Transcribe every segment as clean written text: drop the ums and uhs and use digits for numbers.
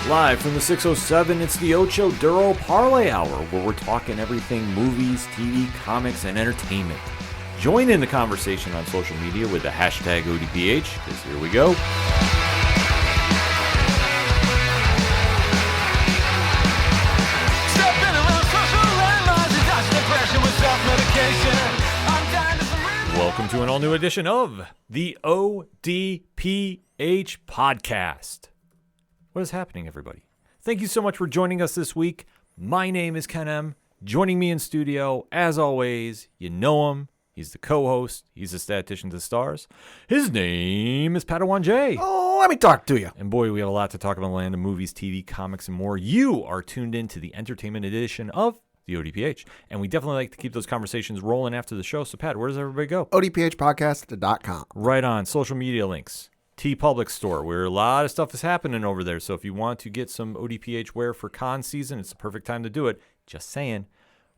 Live from the 607, it's the Ocho Duro Parlay Hour, where we're talking everything movies, TV, comics, and entertainment. Join in the conversation on social media with the hashtag ODPH, because here we go. Welcome to an all-new edition of the ODPH podcast. What is happening, everybody? Thank you so much for joining us this week. My name is Ken M. Joining me in studio, as always, you know him. He's the co-host. He's the statistician to the stars. His name is Padawan J. Oh, let me talk to you. And boy, we have a lot to talk about in the land of movies, TV, comics, and more. You are tuned in to the entertainment edition of the ODPH. And we definitely like to keep those conversations rolling after the show. So, Pat, where does everybody go? ODPHpodcast.com. Right on. Social media links. T-Public store, where a lot of stuff is happening over there. So if you want to get some ODPH wear for con season, it's the perfect time to do it. Just saying.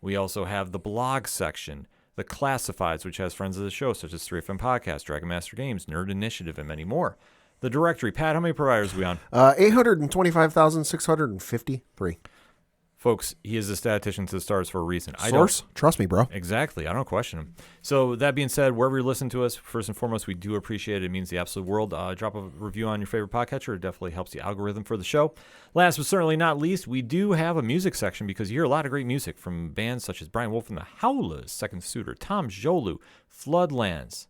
We also have the blog section, the classifieds, which has friends of the show, such as 3FM Podcast, Dragon Master Games, Nerd Initiative, and many more. The directory. Pat, how many providers are we on? 825,653. Folks, he is a statistician to the stars for a reason. Source? Trust me, bro. Exactly. I don't question him. So that being said, wherever you listen to us, first and foremost, we do appreciate it. It means the absolute world. Drop a review on your favorite podcatcher. It definitely helps the algorithm for the show. Last but certainly not least, we do have a music section because you hear a lot of great music from bands such as Brian Wolf and the Howlers, Second Suitor, Tom Jolu, Floodlands,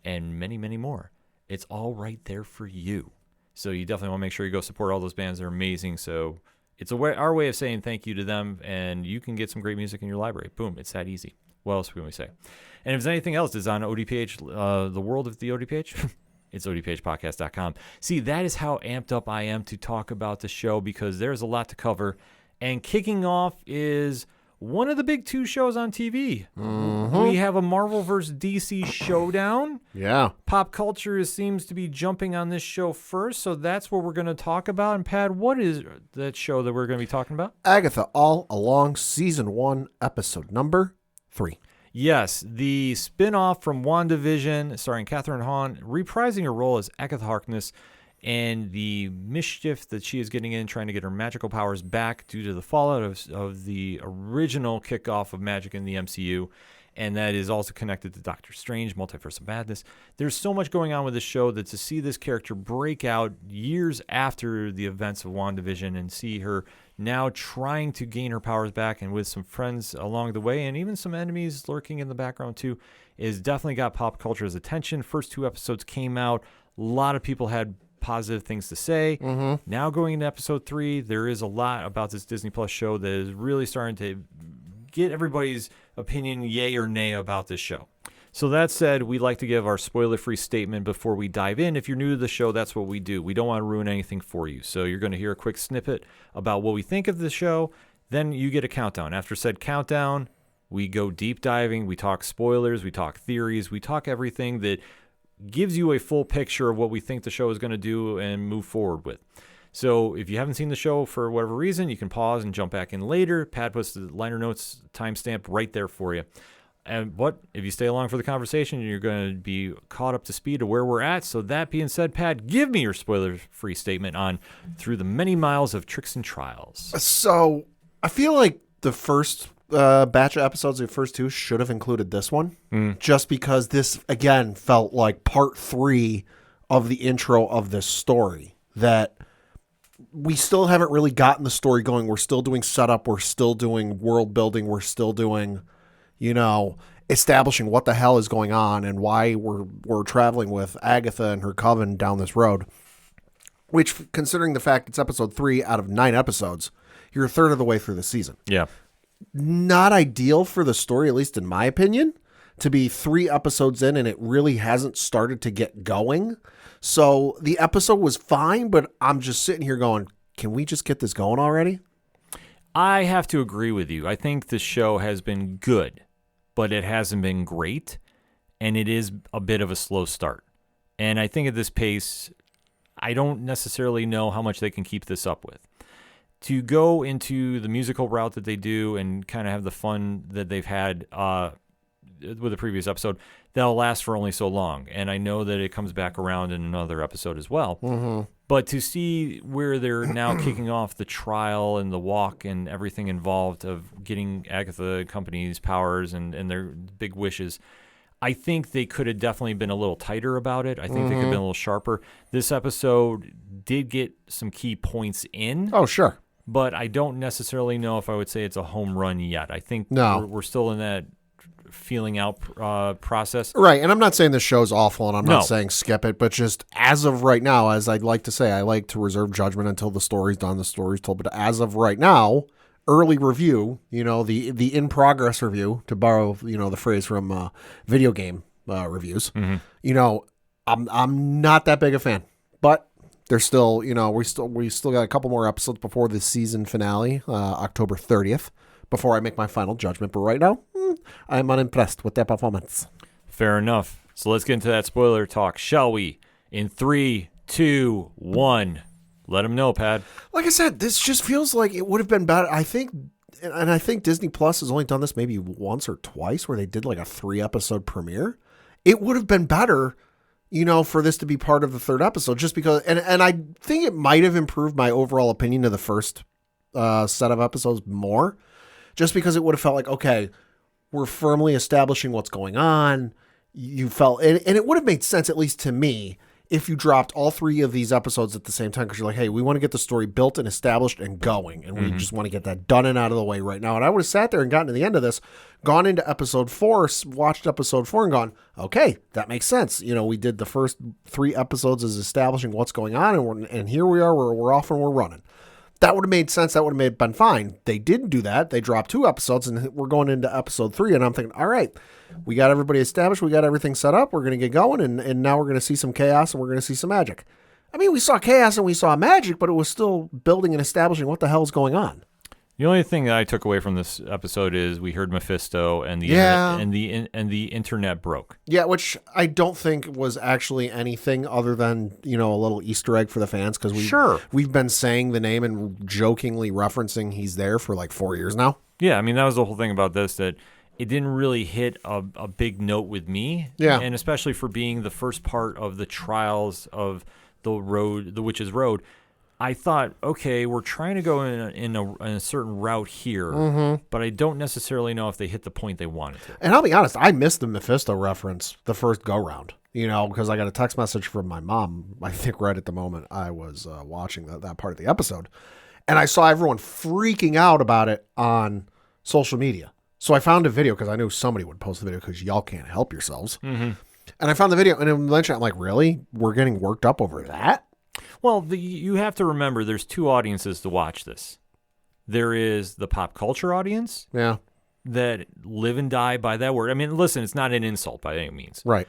and many, many more. It's all right there for you. So you definitely want to make sure you go support all those bands. They're amazing. So it's our way of saying thank you to them, and you can get some great music in your library. Boom, it's that easy. What else can we say? And if there's anything else that's on ODPH, the world of the ODPH, it's ODPHpodcast.com. See, that is how amped up I am to talk about the show because there's a lot to cover. And kicking off is one of the big two shows on TV. Mm-hmm. We have a Marvel vs. DC showdown. Yeah. Pop culture seems to be jumping on this show first, so that's what we're going to talk about. And Pat, what is that show that we're going to be talking about? Agatha All Along, Season 1, Episode number 3. Yes, the spin-off from WandaVision, starring Catherine Hahn, reprising her role as Agatha Harkness, and the mischief that she is getting in, trying to get her magical powers back due to the fallout of the original kickoff of magic in the MCU. And that is also connected to Doctor Strange, Multiverse of Madness. There's so much going on with this show that to see this character break out years after the events of WandaVision and see her now trying to gain her powers back and with some friends along the way and even some enemies lurking in the background too, is definitely got pop culture's attention. First 2 episodes came out. A lot of people had positive things to say. Mm-hmm. Now going into episode 3, there is a lot about this Disney Plus show that is really starting to get everybody's opinion, yay or nay, about this show. So that said, we like to give our spoiler-free statement before we dive in. If you're new to the show, that's what we do. We don't want to ruin anything for you. So you're going to hear a quick snippet about what we think of the show. Then you get a countdown. After said countdown, we go deep diving. We talk spoilers. We talk theories. We talk everything that gives you a full picture of what we think the show is going to do and move forward with. So if you haven't seen the show for whatever reason, you can pause and jump back in later. Pat puts the liner notes timestamp right there for you. And if you stay along for the conversation, you're going to be caught up to speed of where we're at. So that being said, Pat, give me your spoiler-free statement on Through the Many Miles of Tricks and Trials. So I feel like the first batch of episodes, the first 2, should have included this one. Just because this, again, felt like part 3 of the intro of this story. That we still haven't really gotten the story going. We're still doing setup. We're still doing world building. We're still doing, establishing what the hell is going on and why we're traveling with Agatha and her coven down this road. Which, considering the fact it's episode 3 out of 9 episodes, you're a third of the way through the season. Yeah. Not ideal for the story, at least in my opinion, to be 3 episodes in and it really hasn't started to get going. So the episode was fine, but I'm just sitting here going, can we just get this going already? I have to agree with you. I think the show has been good, but it hasn't been great, and it is a bit of a slow start. And I think at this pace, I don't necessarily know how much they can keep this up with. To go into the musical route that they do and kind of have the fun that they've had with the previous episode, that'll last for only so long. And I know that it comes back around in another episode as well. But to see where they're now kicking off the trial and the walk and everything involved of getting Agatha and company's powers and their big wishes, I think they could have definitely been a little tighter about it. I think they could have been a little sharper. This episode did get some key points in. Oh, sure. But I don't necessarily know if I would say it's a home run yet. I think we're still in that feeling out process. Right, and I'm not saying this show's awful, and I'm No. not saying skip it, but just as of right now, as I'd like to say, I like to reserve judgment until the story's done, the story's told. But as of right now, early review, the in-progress review, to borrow, the phrase from video game reviews, I'm not that big a fan. But there's still, we still got a couple more episodes before the season finale, October 30th, before I make my final judgment. But right now, I'm unimpressed with their performance. Fair enough. So let's get into that spoiler talk, shall we? In 3, 2, 1. Let them know, Pad. Like I said, this just feels like it would have been better. I think Disney Plus has only done this maybe once or twice, where they did like a 3-episode premiere. It would have been better, for this to be part of the 3rd episode, just because, and I think it might have improved my overall opinion of the first set of episodes more, just because it would have felt like, okay, we're firmly establishing what's going on. You felt, and it would have made sense, at least to me, if you dropped all 3 of these episodes at the same time, because you're like, hey, we want to get the story built and established and going, and we just want to get that done and out of the way right now. And I would have sat there and gotten to the end of this, gone into episode 4, watched episode 4 and gone, okay, that makes sense. We did the first 3 episodes as establishing what's going on, and here we are, we're off and we're running. That would have made sense. That would have been fine. They didn't do that. They dropped 2 episodes, and we're going into episode 3. And I'm thinking, all right, we got everybody established. We got everything set up. We're going to get going. And now we're going to see some chaos, and we're going to see some magic. I mean, we saw chaos and we saw magic, but it was still building and establishing what the hell's going on. The only thing that I took away from this episode is we heard Mephisto and the the internet broke. Yeah, which I don't think was actually anything other than, a little Easter egg for the fans, because we've been saying the name and jokingly referencing he's there for like 4 years now. Yeah, I mean, that was the whole thing about this, that it didn't really hit a big note with me. Yeah. And especially for being the first part of the trials of the Witch's Road. I thought, okay, we're trying to go in a certain route here, but I don't necessarily know if they hit the point they wanted to. And I'll be honest, I missed the Mephisto reference the first go-round, because I got a text message from my mom, I think right at the moment I was watching that part of the episode, and I saw everyone freaking out about it on social media. So I found a video, because I knew somebody would post the video, because y'all can't help yourselves. And I found the video, and eventually I'm like, really? We're getting worked up over that? Well, you have to remember there's 2 audiences to watch this. There is the pop culture audience that live and die by that word. I mean, listen, it's not an insult by any means. Right.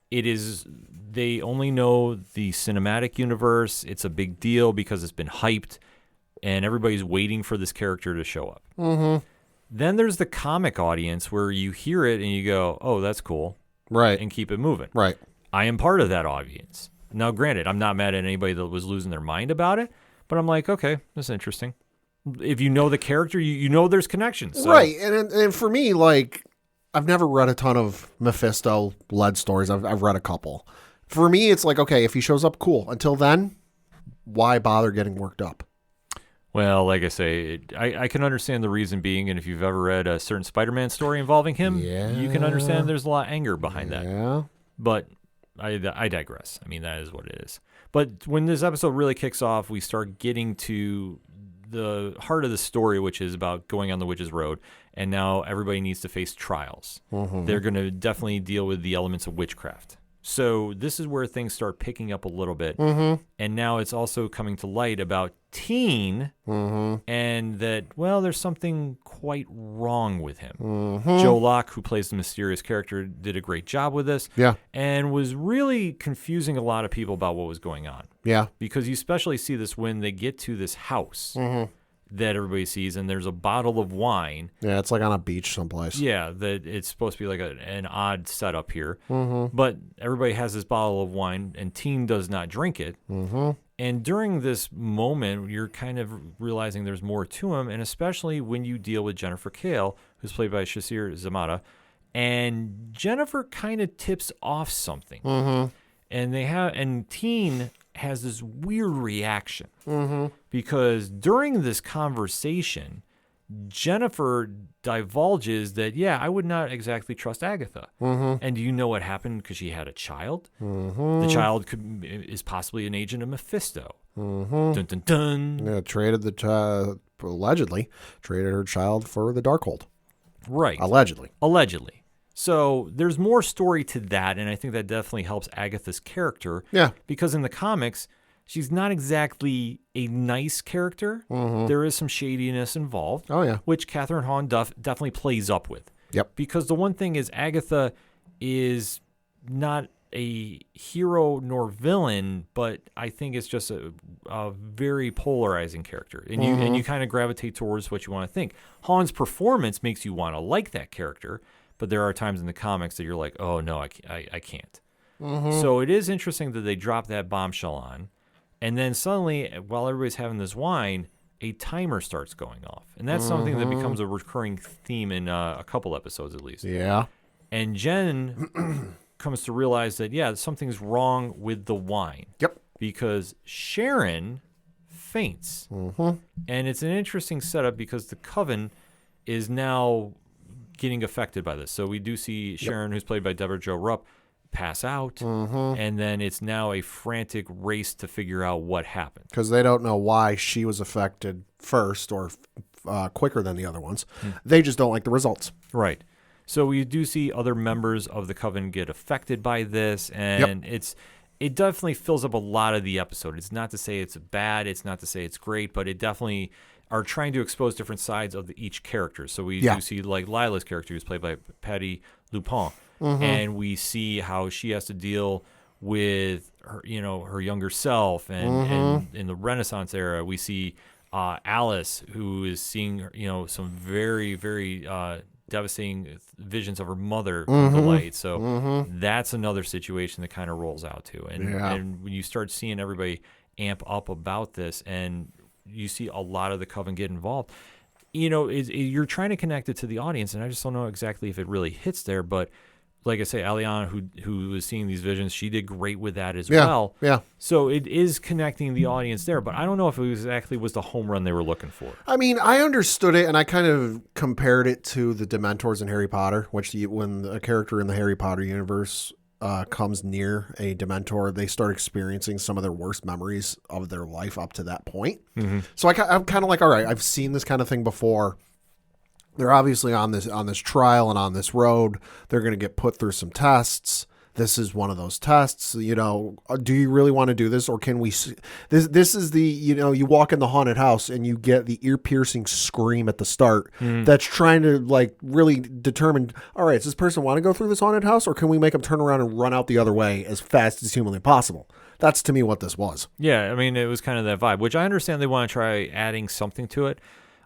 It is, they only know the cinematic universe. It's a big deal because it's been hyped, and everybody's waiting for this character to show up. Then there's the comic audience where you hear it and you go, oh, that's cool. Right. And keep it moving. Right. I am part of that audience. Now, granted, I'm not mad at anybody that was losing their mind about it, but I'm like, okay, that's interesting. If you know the character, you know there's connections. So. Right. And for me, like, I've never read a ton of Mephisto-led stories. I've read a couple. For me, it's like, okay, if he shows up, cool. Until then, why bother getting worked up? Well, like I say, I can understand the reason being, and if you've ever read a certain Spider-Man story involving him, you can understand there's a lot of anger behind that. But I digress. I mean, that is what it is. But when this episode really kicks off, we start getting to the heart of the story, which is about going on the Witch's Road, and now everybody needs to face trials. They're going to definitely deal with the elements of witchcraft. So this is where things start picking up a little bit. And now it's also coming to light about Teen and that, well, there's something quite wrong with him. Joe Locke, who plays the mysterious character, did a great job with this. And was really confusing a lot of people about what was going on. Because you especially see this when they get to this house that everybody sees, and there's a bottle of wine. It's like on a beach someplace. That it's supposed to be like an odd setup here. But everybody has this bottle of wine, and Teen does not drink it. And during this moment, you're kind of realizing there's more to him, and especially when you deal with Jennifer Kale, who's played by Shasir Zamata, and Jennifer kind of tips off something. Mm-hmm. And Teen has this weird reaction because during this conversation, Jennifer divulges that, yeah, I would not exactly trust Agatha. And do you know what happened? Because she had a child. The child is possibly an agent of Mephisto. Dun, dun, dun. Yeah, allegedly traded her child for the Darkhold. Right. Allegedly. So there's more story to that, and I think that definitely helps Agatha's character. Yeah. Because in the comics, she's not exactly a nice character. There is some shadiness involved. Oh, yeah. Which Catherine Hahn definitely plays up with. Yep. Because the one thing is Agatha is not a hero nor villain, but I think it's just a very polarizing character. And you kind of gravitate towards what you want to think. Hahn's performance makes you want to like that character, but there are times in the comics that you're like, oh, no, I can't. So it is interesting that they drop that bombshell on. And then suddenly, while everybody's having this wine, a timer starts going off. And that's something that becomes a recurring theme in a couple episodes at least. Yeah. And Jen comes to realize that, yeah, something's wrong with the wine. Yep. Because Sharon faints. And it's an interesting setup because the Coven is now getting affected by this. So we do see Sharon, who's played by Deborah Jo Rupp, pass out, and then it's now a frantic race to figure out what happened. Because they don't know why she was affected first or quicker than the other ones. They just don't like the results. Right. So we do see other members of the Coven get affected by this, and it definitely fills up a lot of the episode. It's not to say it's bad, it's not to say it's great, but it definitely are trying to expose different sides of each character. So we do see like Lila's character, who's played by Patty Lupin, and we see how she has to deal with her, her younger self, and in the Renaissance era, we see Alice, who is seeing some very, very devastating visions of her mother come to light. So that's another situation that kind of rolls out too. And when you start seeing everybody amp up about this, and you see a lot of the Coven get involved, you're trying to connect it to the audience, and I just don't know exactly if it really hits there. But like I say, Aliana, who was seeing these visions, she did great with that as well. Yeah. So it is connecting the audience there, but I don't know if it exactly was the home run they were looking for. I mean, I understood it, and I kind of compared it to the Dementors in Harry Potter, which when a character in the Harry Potter universe comes near a Dementor, they start experiencing some of their worst memories of their life up to that point. So I'm kind of like, all right, I've seen this kind of thing before. They're obviously on this trial and on this road. They're going to get put through some tests. This is one of those tests. Do you really want to do this, or can we? This is the you walk in the haunted house and you get the ear-piercing scream at the start that's trying to like really determine. All right, does this person want to go through this haunted house, or can we make them turn around and run out the other way as fast as humanly possible? That's to me what this was. Yeah, I mean, it was kind of that vibe, which I understand they want to try adding something to it.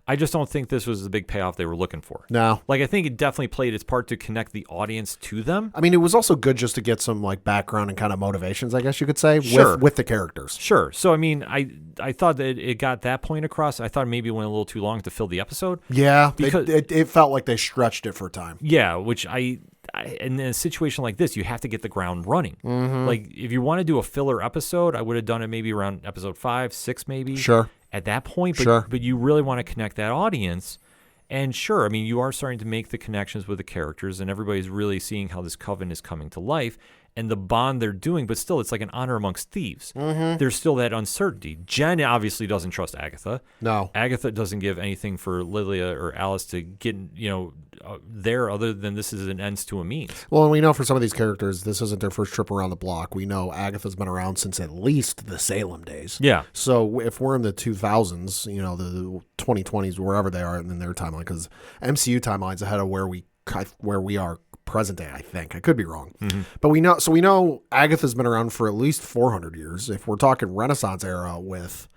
I just don't think this was the big payoff they were looking for. No. Like, I think it definitely played its part to connect the audience to them. I mean, it was also good just to get some, like, background and kind of motivations, I guess you could say, with the characters. Sure. So, I mean, I thought that it got that point across. I thought maybe it went a little too long to fill the episode. Yeah. Because it felt like they stretched it for time. Yeah, which in a situation like this, you have to get the ground running. Like, if you want to do a filler episode, I would have done it maybe around episode 5, 6 maybe. Sure. At that point, Sure. But you really want to connect that audience. And sure, I mean, you are starting to make the connections with the characters, and everybody's really seeing how this Coven is coming to life and the bond they're doing, but still, it's like an honor amongst thieves. There's still that uncertainty. Jen obviously doesn't trust Agatha. No. Agatha doesn't give anything for Lilia or Alice to get, there other than this is an ends to a means. Well, and we know for some of these characters, this isn't their first trip around the block. We know Agatha's been around since at least the Salem days. Yeah. So if we're in the 2000s, the 2020s, wherever they are in their timeline, because MCU timeline's ahead of where we are present day, I think. I could be wrong. But we know Agatha's been around for at least 400 years. If we're talking Renaissance era with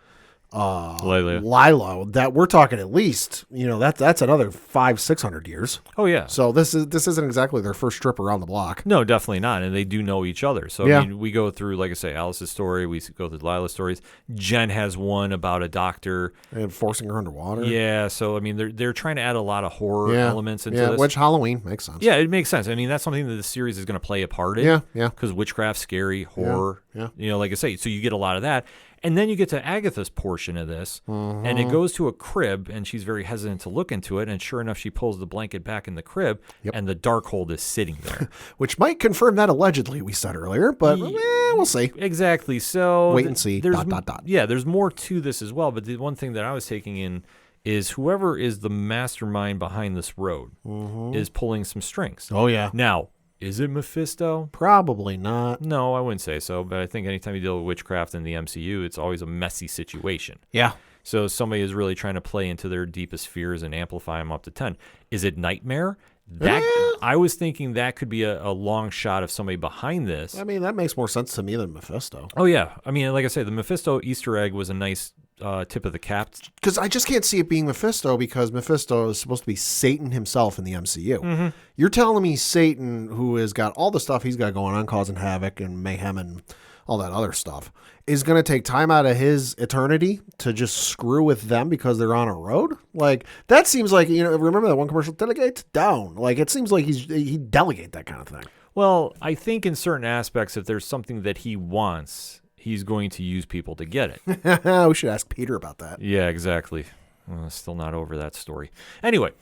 Lilo, that we're talking at least, that's another 500-600 years. Oh yeah. So this isn't exactly their first trip around the block. No, definitely not. And they do know each other. So Yeah. I mean, we go through, like I say, Alice's story. We go through Lila's stories. Jen has one about a doctor And forcing her underwater. Yeah. So I mean, they're trying to add a lot of horror elements into this. Which Halloween makes sense. Yeah, it makes sense. I mean, that's something that the series is going to play a part in. Yeah. Because witchcraft, scary, horror. Yeah. Like I say, so you get a lot of that. And then you get to Agatha's portion of this, and it goes to a crib, and she's very hesitant to look into it. And sure enough, she pulls the blanket back in the crib, and the Darkhold is sitting there. Which might confirm that allegedly we said earlier, but we'll see. Exactly. So wait and see. There's, ... Yeah, there's more to this as well. But the one thing that I was taking in is whoever is the mastermind behind this road is pulling some strings. Oh, yeah. Now, is it Mephisto? Probably not. No, I wouldn't say so. But I think anytime you deal with witchcraft in the MCU, it's always a messy situation. Yeah. So somebody is really trying to play into their deepest fears and amplify them up to 10. Is it Nightmare? I was thinking that could be a long shot of somebody behind this. I mean, that makes more sense to me than Mephisto. Oh, yeah. I mean, like I say, the Mephisto Easter egg was a nice tip of the cap. Because I just can't see it being Mephisto, because Mephisto is supposed to be Satan himself in the MCU. You're telling me Satan, who has got all the stuff he's got going on, causing havoc and mayhem and all that other stuff, is going to take time out of his eternity to just screw with them because they're on a road? Like, that seems like, remember that one commercial, delegate down? Like, it seems like he delegate that kind of thing. Well, I think in certain aspects, if there's something that he wants, he's going to use people to get it. We should ask Peter about that. Yeah, exactly. Well, still not over that story. Anyway,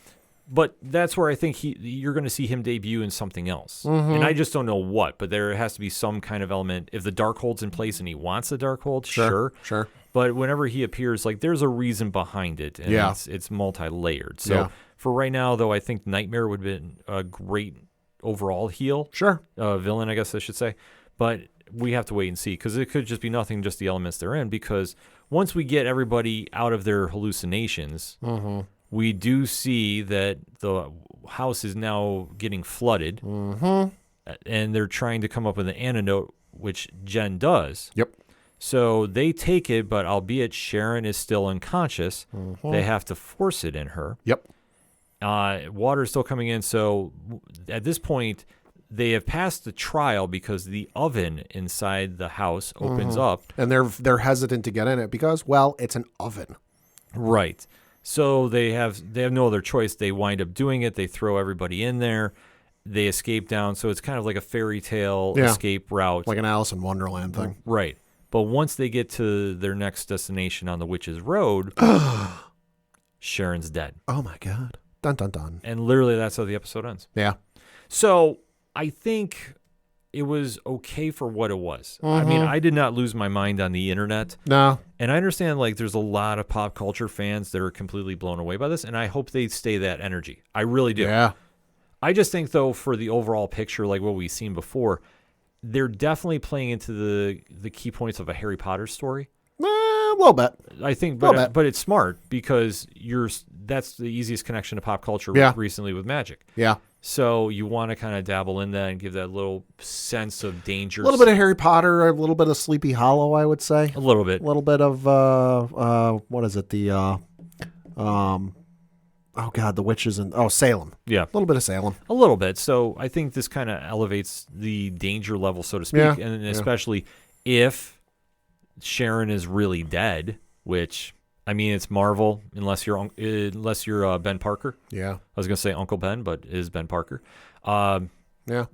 but that's where I think you're going to see him debut in something else. And I just don't know what, but there has to be some kind of element. If the Darkhold's in place and he wants the Darkhold, sure. But whenever he appears, like, there's a reason behind it, and it's multi-layered. So for right now, though, I think Nightmare would have been a great overall heel. Villain, I guess I should say. But we have to wait and see, because it could just be nothing, just the elements they're in, because once we get everybody out of their hallucinations, we do see that the house is now getting flooded, and they're trying to come up with an antidote, which Jen does. Yep. So they take it, but albeit Sharon is still unconscious, they have to force it in her. Yep. Water is still coming in, so at this point, they have passed the trial because the oven inside the house opens up. And they're hesitant to get in it because, well, it's an oven. Right. So they have no other choice. They wind up doing it. They throw everybody in there. They escape down. So it's kind of like a fairy tale escape route. Like an Alice in Wonderland thing. Right. But once they get to their next destination on the Witch's Road, Sharon's dead. Oh, my God. Dun, dun, dun. And literally that's how the episode ends. Yeah. So I think it was okay for what it was. I mean, I did not lose my mind on the internet. No. And I understand, like, there's a lot of pop culture fans that are completely blown away by this, and I hope they stay that energy. I really do. Yeah. I just think, though, for the overall picture, like what we've seen before, they're definitely playing into the key points of a Harry Potter story. A little bit. I think, but it's smart because that's the easiest connection to pop culture recently with magic. Yeah. So you want to kind of dabble in that and give that little sense of danger. A little bit of Harry Potter, a little bit of Sleepy Hollow, I would say. A little bit. A little bit of, what is it? The, oh, God, the witches and, Salem. Yeah. A little bit of Salem. A little bit. So I think this kind of elevates the danger level, so to speak. Yeah. And especially if Sharon is really dead, which, I mean, it's Marvel, unless you're Ben Parker. Yeah. I was going to say Uncle Ben, but it is Ben Parker. Yeah.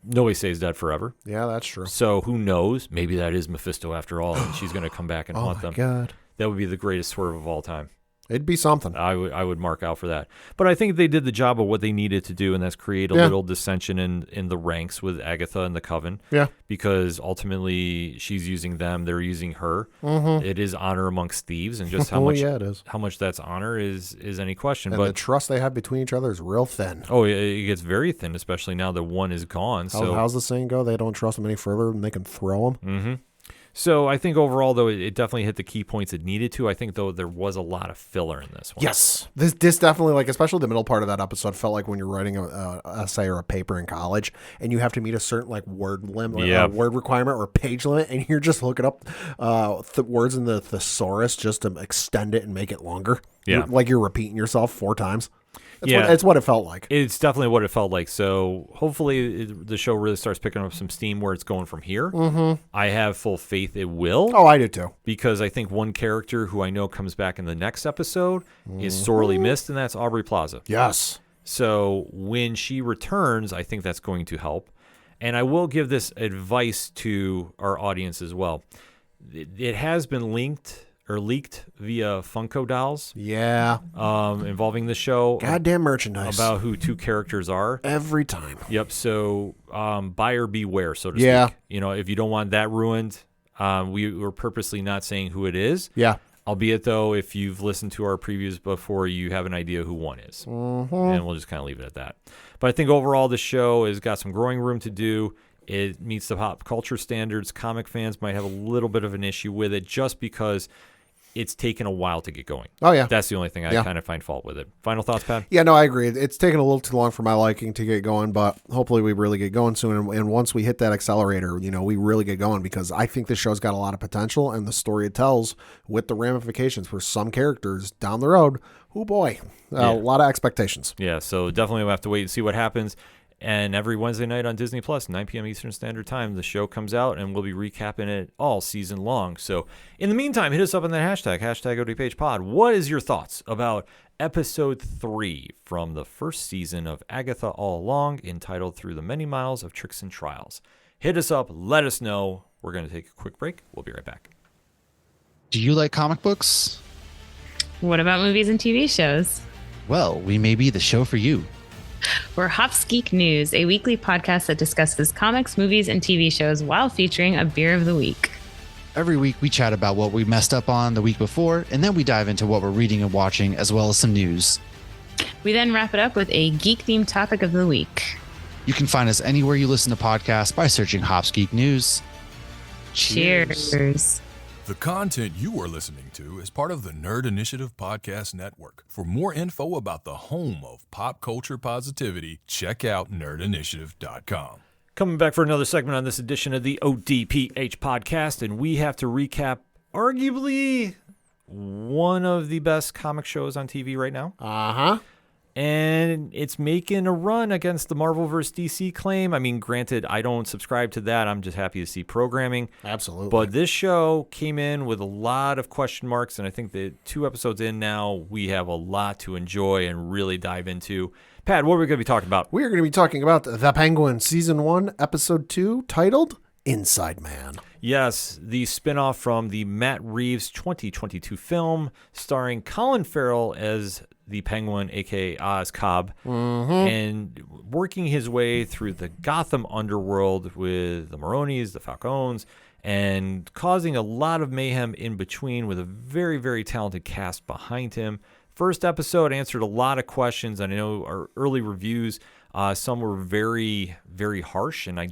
Nobody stays dead forever. Yeah, that's true. So who knows? Maybe that is Mephisto after all, and she's going to come back and haunt them. Oh, my God. That would be the greatest swerve of all time. It'd be something. I would mark out for that. But I think they did the job of what they needed to do, and that's create a little dissension in the ranks with Agatha and the Coven. Yeah. Because ultimately she's using them, they're using her. It is honor amongst thieves, and just how much it is. How much that's honor is any question. And but the trust they have between each other is real thin. Oh, it gets very thin, especially now that one is gone. How's the saying go? They don't trust them any further and they can throw them. So I think overall, though, it definitely hit the key points it needed to. I think, though, there was a lot of filler in this one. Yes. This definitely, like, especially the middle part of that episode, felt like when you're writing a essay or a paper in college and you have to meet a certain, like, word limit, word requirement or page limit, and you're just looking up words in the thesaurus just to extend it and make it longer. Yeah. You're repeating yourself 4 times. It's what it felt like. It's definitely what it felt like. So hopefully the show really starts picking up some steam where it's going from here. Mm-hmm. I have full faith it will. Oh, I do too. Because I think one character who I know comes back in the next episode is sorely missed, and that's Aubrey Plaza. Yes. So when she returns, I think that's going to help. And I will give this advice to our audience as well. It has been leaked via Funko dolls. Yeah. Involving the show. Goddamn merchandise. About who 2 characters are. Every time. Yep. So buyer beware, so to speak. If you don't want that ruined, we were purposely not saying who it is. Yeah. Albeit, though, if you've listened to our previews before, you have an idea who one is. Mm-hmm. And we'll just kind of leave it at that. But I think overall the show has got some growing room to do. It meets the pop culture standards. Comic fans might have a little bit of an issue with it just because it's taken a while to get going. Oh, yeah. That's the only thing I kind of find fault with it. Final thoughts, Pat? Yeah, no, I agree. It's taken a little too long for my liking to get going, but hopefully we really get going soon. And once we hit that accelerator, we really get going because I think this show's got a lot of potential and the story it tells with the ramifications for some characters down the road. Oh, boy. A lot of expectations. Yeah, so definitely we'll have to wait and see what happens. And every Wednesday night on Disney Plus, 9 p.m. Eastern Standard Time, the show comes out, and we'll be recapping it all season long. So in the meantime, hit us up on that hashtag ODPH Pod. What is your thoughts about episode 3 from the first season of Agatha All Along, entitled Through the Many Miles of Tricks and Trials? Hit us up. Let us know. We're going to take a quick break. We'll be right back. Do you like comic books? What about movies and TV shows? Well, we may be the show for you. We're Hops Geek News, a weekly podcast that discusses comics, movies, and TV shows while featuring a beer of the week. Every week we chat about what we messed up on the week before, and then we dive into what we're reading and watching, as well as some news. We then wrap it up with a geek-themed topic of the week. You can find us anywhere you listen to podcasts by searching Hops Geek News. Cheers. The content you are listening to is part of the Nerd Initiative Podcast Network. For more info about the home of pop culture positivity, check out nerdinitiative.com. Coming back for another segment on this edition of the ODPH podcast, and we have to recap arguably one of the best comic shows on TV right now. Uh-huh. And it's making a run against the Marvel vs. DC claim. I mean, granted, I don't subscribe to that. I'm just happy to see programming. Absolutely. But this show came in with a lot of question marks, and I think that 2 episodes in now, we have a lot to enjoy and really dive into. Pat, what are we going to be talking about? We are going to be talking about The Penguin, Season 1, Episode 2, titled Inside Man. Yes, the spinoff from the Matt Reeves 2022 film starring Colin Farrell as the Penguin, a.k.a. Oz Cobb, and working his way through the Gotham underworld with the Maronis, the Falcones, and causing a lot of mayhem in between with a very, very talented cast behind him. First episode answered a lot of questions. I know our early reviews, some were very, very harsh, and I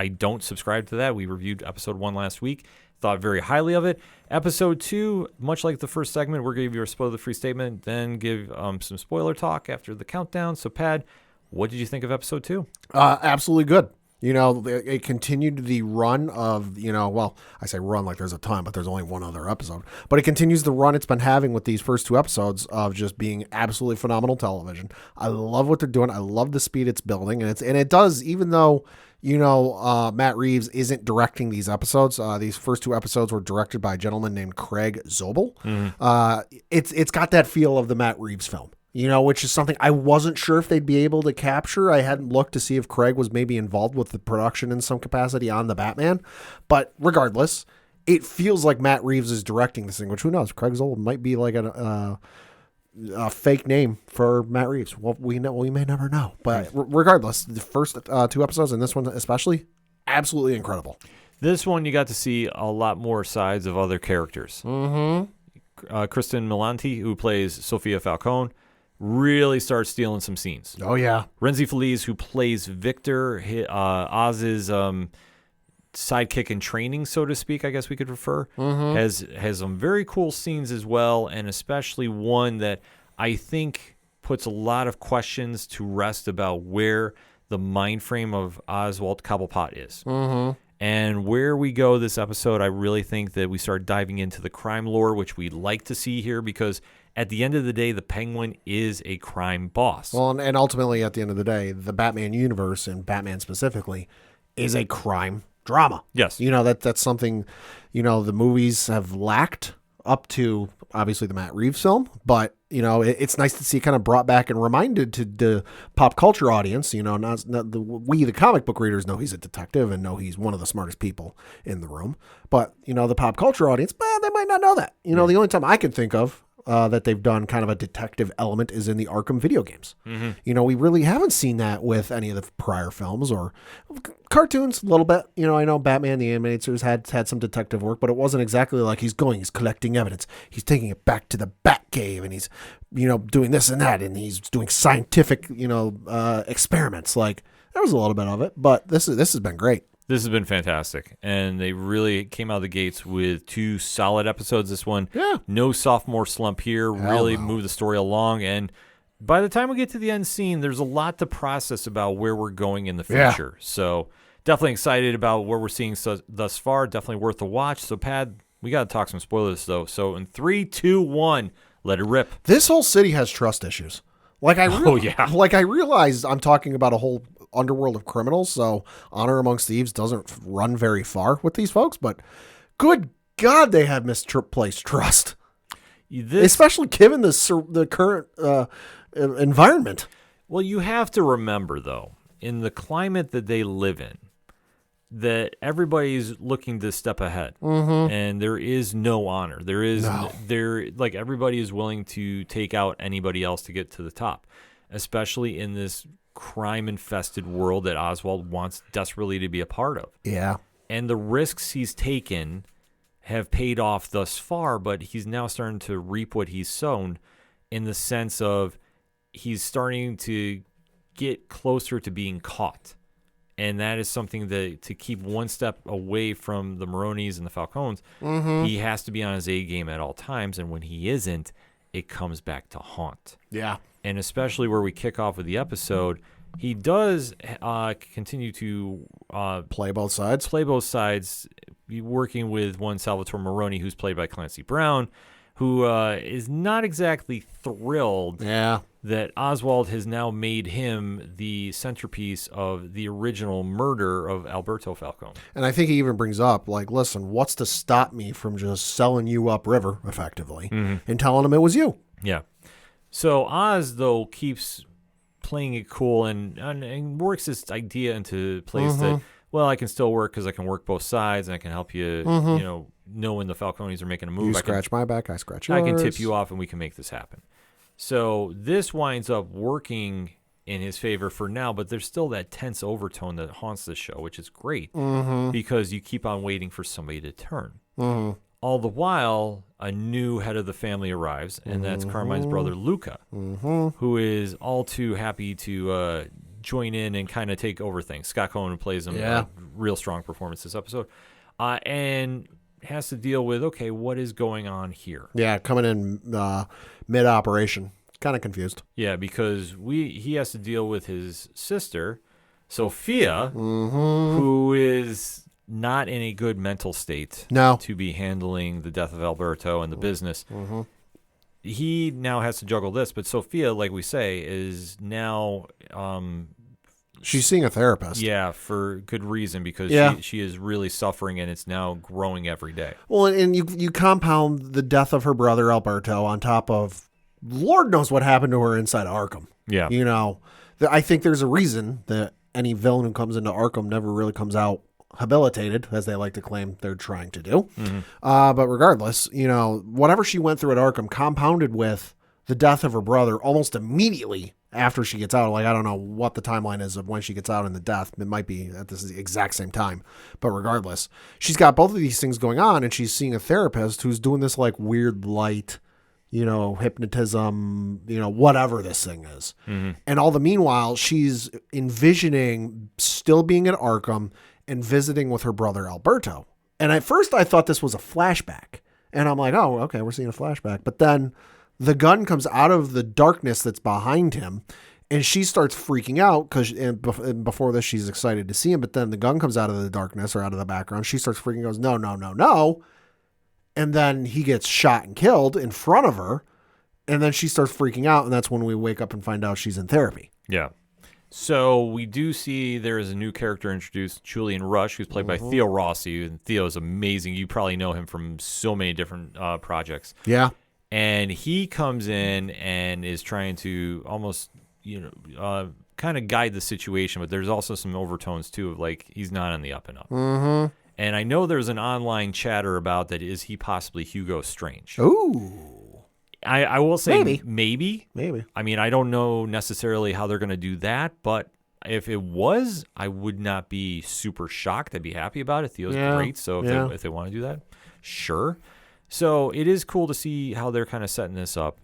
don't subscribe to that. We reviewed episode 1 last week. Thought very highly of it. Episode 2, much like the first segment, we're going to give you a spoiler-free statement, then give some spoiler talk after the countdown. So, Pat, what did you think of episode 2? Absolutely good. It continued the run of, I say run like there's a ton, but there's only one other episode. But it continues the run it's been having with these first 2 episodes of just being absolutely phenomenal television. I love what they're doing. I love the speed it's building. And it does, even though, Matt Reeves isn't directing these episodes. These first 2 episodes were directed by a gentleman named Craig Zobel. It's got that feel of the Matt Reeves film. Which is something I wasn't sure if they'd be able to capture. I hadn't looked to see if Craig was maybe involved with the production in some capacity on the Batman. But regardless, it feels like Matt Reeves is directing this thing, which who knows? Craig Zobel might be like a fake name for Matt Reeves. Well, we may never know. But regardless, the first 2 episodes, and this one especially, absolutely incredible. This one, you got to see a lot more sides of other characters. Kristen Milanti, who plays Sophia Falcone, really starts stealing some scenes. Oh, yeah. Renzi Feliz, who plays Victor, Oz's sidekick in training, so to speak, I guess we could refer, has some very cool scenes as well, and especially one that I think puts a lot of questions to rest about where the mind frame of Oswald Cobblepot is. And where we go this episode, I really think that we start diving into the crime lore, which we like to see here, because at the end of the day, the Penguin is a crime boss. Well, and ultimately, at the end of the day, the Batman universe, and Batman specifically, is a crime drama. Yes. That's something, the movies have lacked up to, obviously, the Matt Reeves film. But, it's nice to see it kind of brought back and reminded to the pop culture audience, we, the comic book readers, know he's a detective and know he's one of the smartest people in the room. But, the pop culture audience, they might not know that. The only time I can think of that they've done kind of a detective element is in the Arkham video games. We really haven't seen that with any of the prior films or cartoons a little bit. I know Batman the Animated Series had some detective work, but it wasn't exactly like he's collecting evidence. He's taking it back to the Batcave and he's, doing this and that, and he's doing scientific, experiments. Like, there was a little bit of it, but this has been great. This has been fantastic, and they really came out of the gates with 2 solid episodes. This one, no sophomore slump here, really moved the story along, and by the time we get to the end scene, there's a lot to process about where we're going in the future. So definitely excited about what we're seeing thus far, definitely worth a watch. So, Pad, we got to talk some spoilers, though. So in 3, 2, 1, let it rip. This whole city has trust issues. Like I realize I'm talking about a whole underworld of criminals, so honor amongst thieves doesn't run very far with these folks, but good God, they have misplaced trust. Especially given the current environment. Well, you have to remember, though, in the climate that they live in, that everybody's looking to step ahead, and there is no honor. Everybody is willing to take out anybody else to get to the top, especially in this crime-infested world that Oswald wants desperately to be a part of. Yeah. And the risks he's taken have paid off thus far, but he's now starting to reap what he's sown in the sense of he's starting to get closer to being caught. And that is something that to keep one step away from the Maronis and the Falcones, he has to be on his A game at all times. And when he isn't, it comes back to haunt. Yeah. And especially where we kick off with the episode, he does continue to play both sides, working with one Salvatore Maroni, who's played by Clancy Brown, who is not exactly thrilled that Oswald has now made him the centerpiece of the original murder of Alberto Falcone. And I think he even brings up, like, listen, what's to stop me from just selling you upriver, effectively, and telling him it was you? Yeah. So Oz, though, keeps playing it cool and works this idea into place that, well, I can still work because I can work both sides and I can help you, know when the Falcones are making a move. You scratch my back, I scratch yours. I can tip you off and we can make this happen. So this winds up working in his favor for now, but there's still that tense overtone that haunts the show, which is great because you keep on waiting for somebody to turn. All the while, a new head of the family arrives, and that's Carmine's brother, Luca, who is all too happy to join in and kind of take over things. Scott Cohen plays him a real strong performance this episode, and has to deal with, okay, what is going on here? Yeah, coming in mid-operation. Kind of confused. Yeah, because he has to deal with his sister, Sophia, who is not in a good mental state to be handling the death of Alberto and the business. He now has to juggle this, but Sophia, like we say, is now... she's seeing a therapist. Yeah, for good reason, because she is really suffering, and it's now growing every day. Well, and you compound the death of her brother, Alberto, on top of Lord knows what happened to her inside of Arkham. Yeah. I think there's a reason that any villain who comes into Arkham never really comes out habilitated, as they like to claim they're trying to do. But regardless, whatever she went through at Arkham compounded with the death of her brother almost immediately after she gets out. Like, I don't know what the timeline is of when she gets out and the death. It might be at this exact same time. But regardless, she's got both of these things going on, and she's seeing a therapist who's doing this like weird light, hypnotism, whatever this thing is. And all the meanwhile, she's envisioning still being at Arkham and visiting with her brother Alberto. And at first I thought this was a flashback. And I'm like, oh, okay, we're seeing a flashback. But then the gun comes out of the darkness that's behind him, and she starts freaking out because before this she's excited to see him. But then the gun comes out of the darkness or out of the background. She starts freaking out, goes, no, no, no, no. And then he gets shot and killed in front of her. And then she starts freaking out, and that's when we wake up and find out she's in therapy. Yeah. So we do see there is a new character introduced, Julian Rush, who's played by Theo Rossi. And Theo is amazing. You probably know him from so many different projects. Yeah. And he comes in and is trying to almost, kind of guide the situation. But there's also some overtones, too, of like he's not on the up and up. Mm-hmm. And I know there's an online chatter about that. Is he possibly Hugo Strange? Ooh. I will say maybe. I mean, I don't know necessarily how they're going to do that, but if it was, I would not be super shocked. I'd be happy about it. Theo's great, so if they want to do that, sure. So it is cool to see how they're kind of setting this up.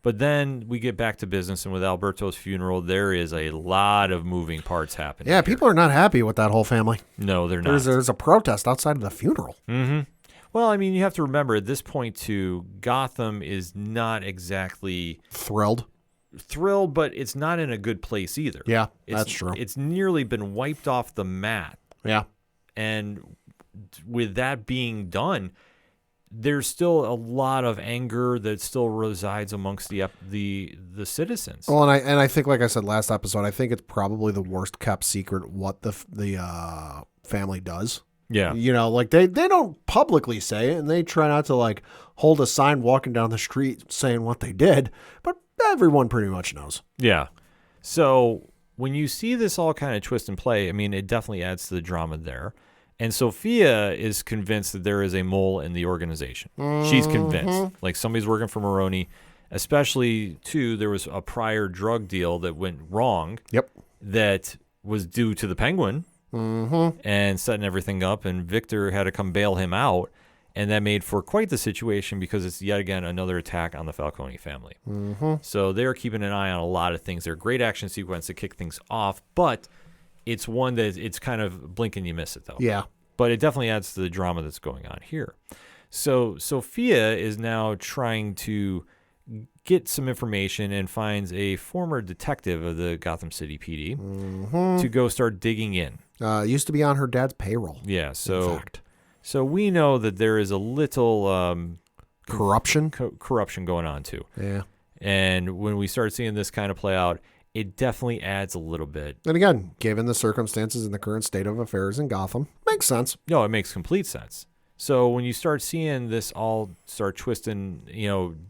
But then we get back to business, and with Alberto's funeral, there is a lot of moving parts happening. Yeah, people are not happy with that whole family. No, they're not. There's a protest outside of the funeral. Mm-hmm. Well, I mean, you have to remember at this point, too, Gotham is not exactly thrilled, but it's not in a good place either. Yeah, that's true. It's nearly been wiped off the map. Yeah. And with that being done, there's still a lot of anger that still resides amongst the citizens. Well, and I think, like I said last episode, I think it's probably the worst kept secret what the family does. Yeah. Like they don't publicly say it, and they try not to like hold a sign walking down the street saying what they did, but everyone pretty much knows. Yeah. So when you see this all kind of twist and play, I mean, it definitely adds to the drama there. And Sophia is convinced that there is a mole in the organization. Mm-hmm. She's convinced. Like somebody's working for Maroni, especially, too, there was a prior drug deal that went wrong. Yep. That was due to the Penguin. Mm-hmm. And setting everything up, and Victor had to come bail him out, and that made for quite the situation because it's yet again another attack on the Falcone family. Mm-hmm. So they're keeping an eye on a lot of things. They're a great action sequence to kick things off, but it's one that it's kind of blink and you miss it, though. Yeah. But it definitely adds to the drama that's going on here. So Sophia is now trying to get some information and finds a former detective of the Gotham City PD to go start digging in. Used to be on her dad's payroll. Yeah, so we know that there is a little corruption going on too. Yeah, and when we start seeing this kind of play out, it definitely adds a little bit. And again, given the circumstances and the current state of affairs in Gotham, makes sense. No, it makes complete sense. So when you start seeing this all start twisting,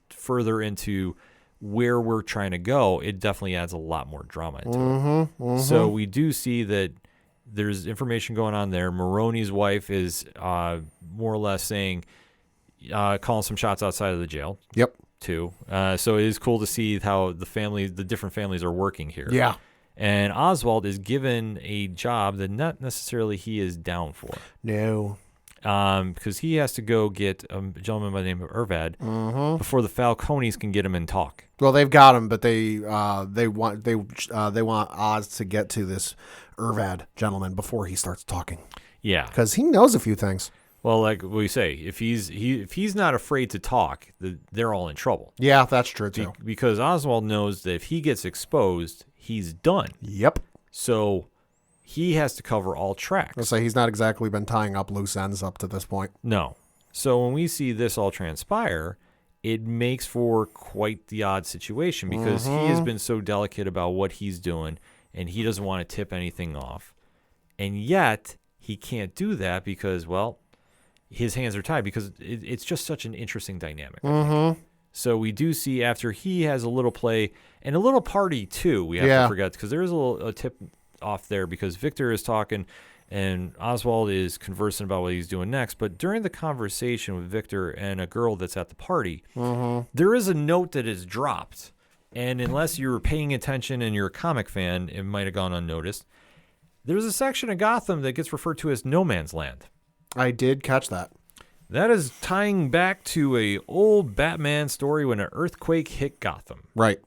further into where we're trying to go, it definitely adds a lot more drama into it. Mm-hmm. So we do see that there's information going on there. Maroni's wife is more or less saying, calling some shots outside of the jail. Yep. Too. So it is cool to see how the different families are working here. Yeah. And Oswald is given a job that not necessarily he is down for. No. Because he has to go get a gentleman by the name of Irvad before the Falcones can get him and talk. Well, they've got him, but they want Oz to get to this Irvad gentleman before he starts talking. Yeah, because he knows a few things. Well, like we say, if he's not afraid to talk, they're all in trouble. Yeah, that's true too. Because Oswald knows that if he gets exposed, he's done. Yep. So he has to cover all tracks. I'll say he's not exactly been tying up loose ends up to this point. No. So when we see this all transpire, it makes for quite the odd situation because he has been so delicate about what he's doing and he doesn't want to tip anything off. And yet he can't do that because, well, his hands are tied because it's just such an interesting dynamic. So we do see after he has a little play and a little party too, we have to forget because there is a tip off there because Victor is talking and Oswald is conversing about what he's doing next. But during the conversation with Victor and a girl that's at the party, there is a note that is dropped. And unless you're paying attention and you're a comic fan, it might have gone unnoticed. There's a section of Gotham that gets referred to as No Man's Land. I did catch that. That is tying back to a old Batman story when an earthquake hit Gotham. Right.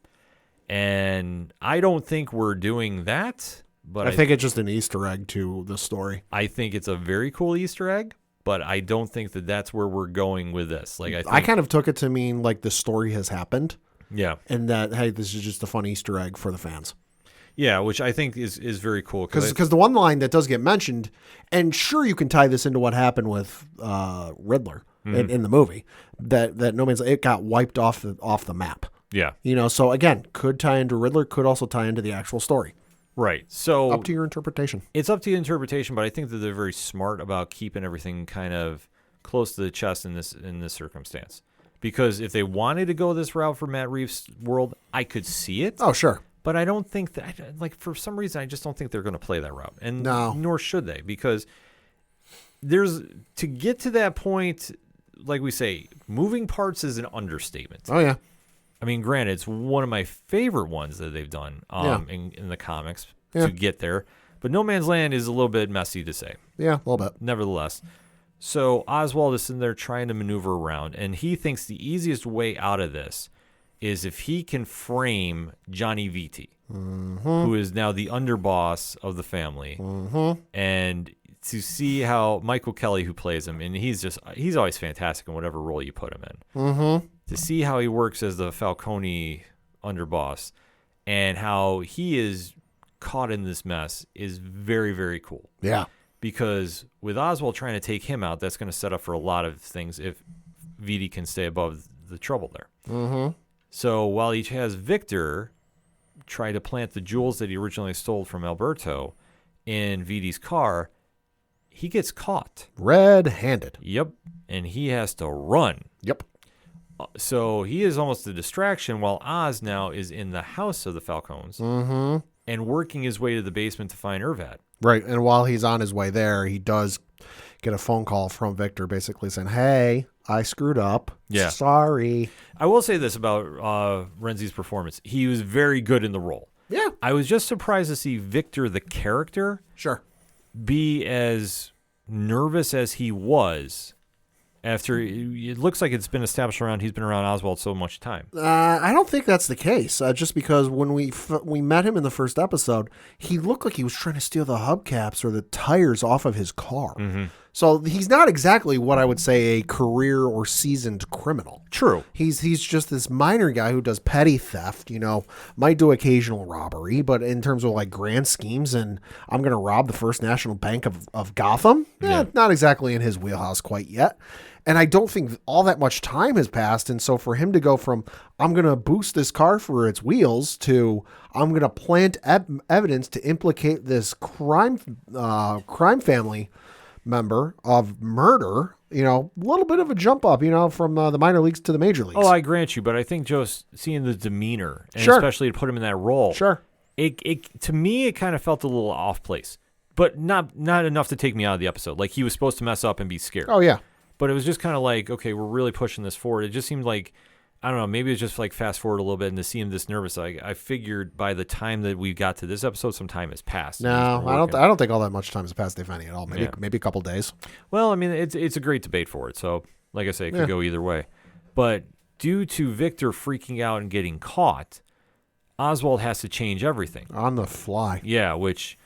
And I don't think we're doing that, But I think it's just an Easter egg to the story. I think it's a very cool Easter egg, but I don't think that that's where we're going with this. Like I kind of took it to mean like the story has happened. Yeah. And that, hey, this is just a fun Easter egg for the fans. Yeah, which I think is very cool. Because the one line that does get mentioned, and sure you can tie this into what happened with Riddler in the movie, that No Man's Land, it got wiped off the map. Yeah. So again, could tie into Riddler, could also tie into the actual story. Right. So up to your interpretation. It's up to your interpretation, but I think that they're very smart about keeping everything kind of close to the chest in this circumstance. Because if they wanted to go this route for Matt Reeves' world, I could see it. Oh, sure. But I don't think that, like, for some reason, I just don't think they're going to play that route. And nor should they, because to get to that point, like we say, moving parts is an understatement. Oh, yeah. I mean, granted, it's one of my favorite ones that they've done in the comics to get there. But No Man's Land is a little bit messy to say. Yeah, a little bit. Nevertheless. So Oswald is in there trying to maneuver around, and he thinks the easiest way out of this is if he can frame Johnny Vitti, who is now the underboss of the family, and to see how Michael Kelly, who plays him, and he's always fantastic in whatever role you put him in, to see how he works as the Falcone underboss and how he is caught in this mess is very, very cool. Yeah. Because with Oswald trying to take him out, that's going to set up for a lot of things if Vitti can stay above the trouble there. So while he has Victor try to plant the jewels that he originally stole from Alberto in Vitti's car, he gets caught. Red-handed. Yep. And he has to run. Yep. So he is almost a distraction while Oz now is in the house of the Falcones and working his way to the basement to find Irvad. Right. And while he's on his way there, he does get a phone call from Victor basically saying, hey, I screwed up. Yeah. Sorry. I will say this about Renzi's performance. He was very good in the role. Yeah. I was just surprised to see Victor, the character, be as nervous as he was after it looks like it's been established he's been around Oswald so much time. I don't think that's the case. Just because when we met him in the first episode, he looked like he was trying to steal the hubcaps or the tires off of his car. So he's not exactly what I would say a career or seasoned criminal. True. He's just this minor guy who does petty theft, might do occasional robbery, but in terms of like grand schemes and I'm going to rob the First National Bank of Gotham, not exactly in his wheelhouse quite yet. And I don't think all that much time has passed. And so for him to go from, I'm going to boost this car for its wheels to I'm going to plant evidence to implicate this crime family member of murder, a little bit of a jump up, from the minor leagues to the major leagues. Oh, I grant you. But I think just seeing the demeanor, and especially to put him in that role, it to me, it kind of felt a little off place, but not enough to take me out of the episode. Like he was supposed to mess up and be scared. Oh, yeah. But it was just kind of like, okay, we're really pushing this forward. It just seemed like, I don't know, maybe it's just like fast forward a little bit and to see him this nervous. I figured by the time that we got to this episode, some time has passed. No, I don't think all that much time has passed, if any at all. Maybe a couple days. Well, I mean, it's a great debate for it. So, like I say, it could go either way. But due to Victor freaking out and getting caught, Oswald has to change everything. On the fly. Yeah, which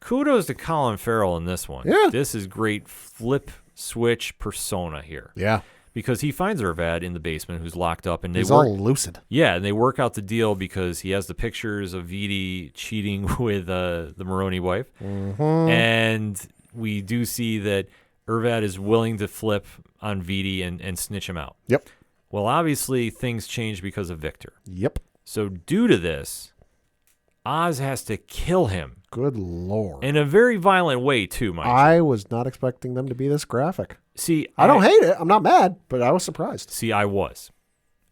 kudos to Colin Farrell in this one. Yeah. This is great flip switch persona here. Yeah. Because he finds Irvad in the basement who's locked up. And he's all lucid. Yeah, and they work out the deal because he has the pictures of Vitti cheating with the Maroni wife. And we do see that Irvad is willing to flip on Vitti and snitch him out. Yep. Well, obviously, things change because of Victor. Yep. So due to this, Oz has to kill him. Good Lord. In a very violent way, too, Mike. I was not expecting them to be this graphic. See, I don't hate it. I'm not mad, but I was surprised. See, I was.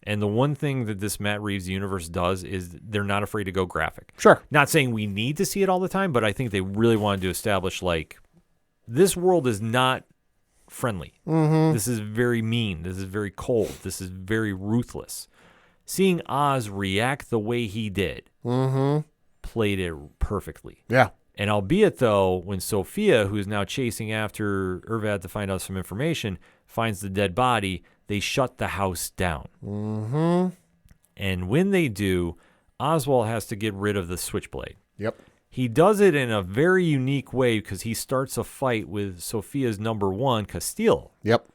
And the one thing that this Matt Reeves universe does is they're not afraid to go graphic. Sure. Not saying we need to see it all the time, but I think they really wanted to establish, like, this world is not friendly. This is very mean. This is very cold. This is very ruthless. Seeing Oz react the way he did played it perfectly. Yeah. And albeit, though, when Sophia, who is now chasing after Irvad to find out some information, finds the dead body, they shut the house down. And when they do, Oswald has to get rid of the switchblade. Yep. He does it in a very unique way because he starts a fight with Sophia's number one, Castile. Yep.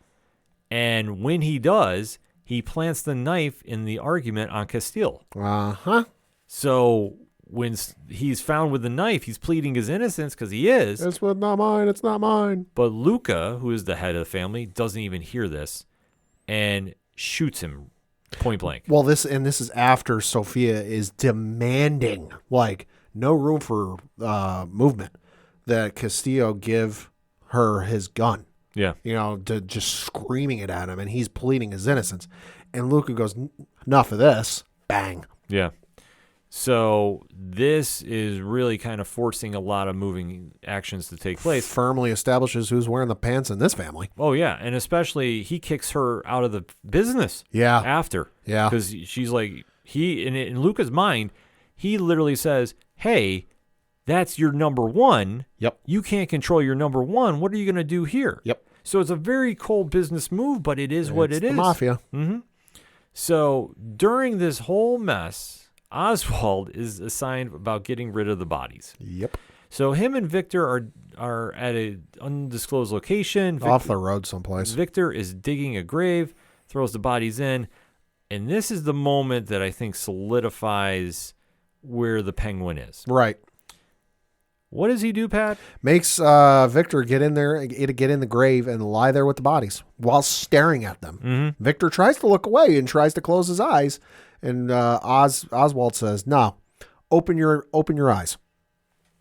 And when he does, he plants the knife in the argument on Castile. Uh-huh. So when he's found with the knife, he's pleading his innocence because he is. It's not mine. It's not mine. But Luca, who is the head of the family, doesn't even hear this and shoots him point blank. Well, this is after Sophia is demanding, like, no room for movement, that Castillo give her his gun. Yeah. Just screaming it at him, and he's pleading his innocence. And Luca goes, enough of this. Bang. Yeah. So this is really kind of forcing a lot of moving actions to take place. Firmly establishes who's wearing the pants in this family. Oh, yeah. And especially he kicks her out of the business Yeah. after. Yeah. Because she's like, in Luca's mind, he literally says, hey, that's your number one. Yep. You can't control your number one. What are you going to do here? Yep. So it's a very cold business move, but it is what it the is. Mafia. Mm-hmm. So during this whole mess, Oswald is assigned about getting rid of the bodies. Yep. So him and Victor are at an undisclosed location. Off the road someplace. Victor is digging a grave, throws the bodies in, and this is the moment that I think solidifies where the Penguin is. Right. What does he do, Pat? Makes Victor get in there, get in the grave and lie there with the bodies while staring at them. Mm-hmm. Victor tries to look away and tries to close his eyes, and Oswald says, "No, open your eyes."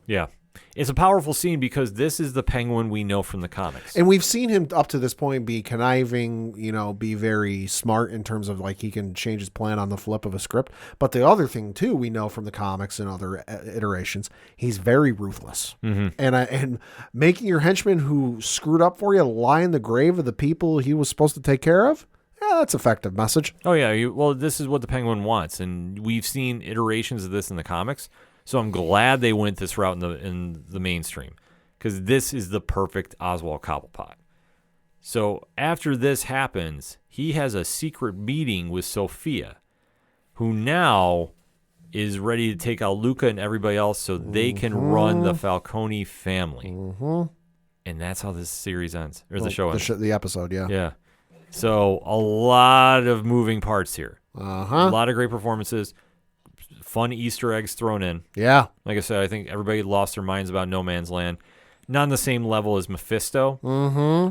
Yeah. It's a powerful scene because this is the Penguin we know from the comics. And we've seen him up to this point be conniving, be very smart in terms of like he can change his plan on the flip of a script. But the other thing too, we know from the comics and other iterations, he's very ruthless. Mm-hmm. And making your henchman who screwed up for you lie in the grave of the people he was supposed to take care of. Yeah, that's effective message. Oh yeah, well this is what the Penguin wants, and we've seen iterations of this in the comics. So I'm glad they went this route in the mainstream, because this is the perfect Oswald Cobblepot. So after this happens, he has a secret meeting with Sophia, who now is ready to take out Luca and everybody else so they can run the Falcone family. Mm-hmm. And that's how this series ends, or the show ends. The episode, yeah. Yeah. So a lot of moving parts here. Uh-huh. A lot of great performances. Fun Easter eggs thrown in. Yeah. Like I said, I think everybody lost their minds about No Man's Land. Not on the same level as Mephisto,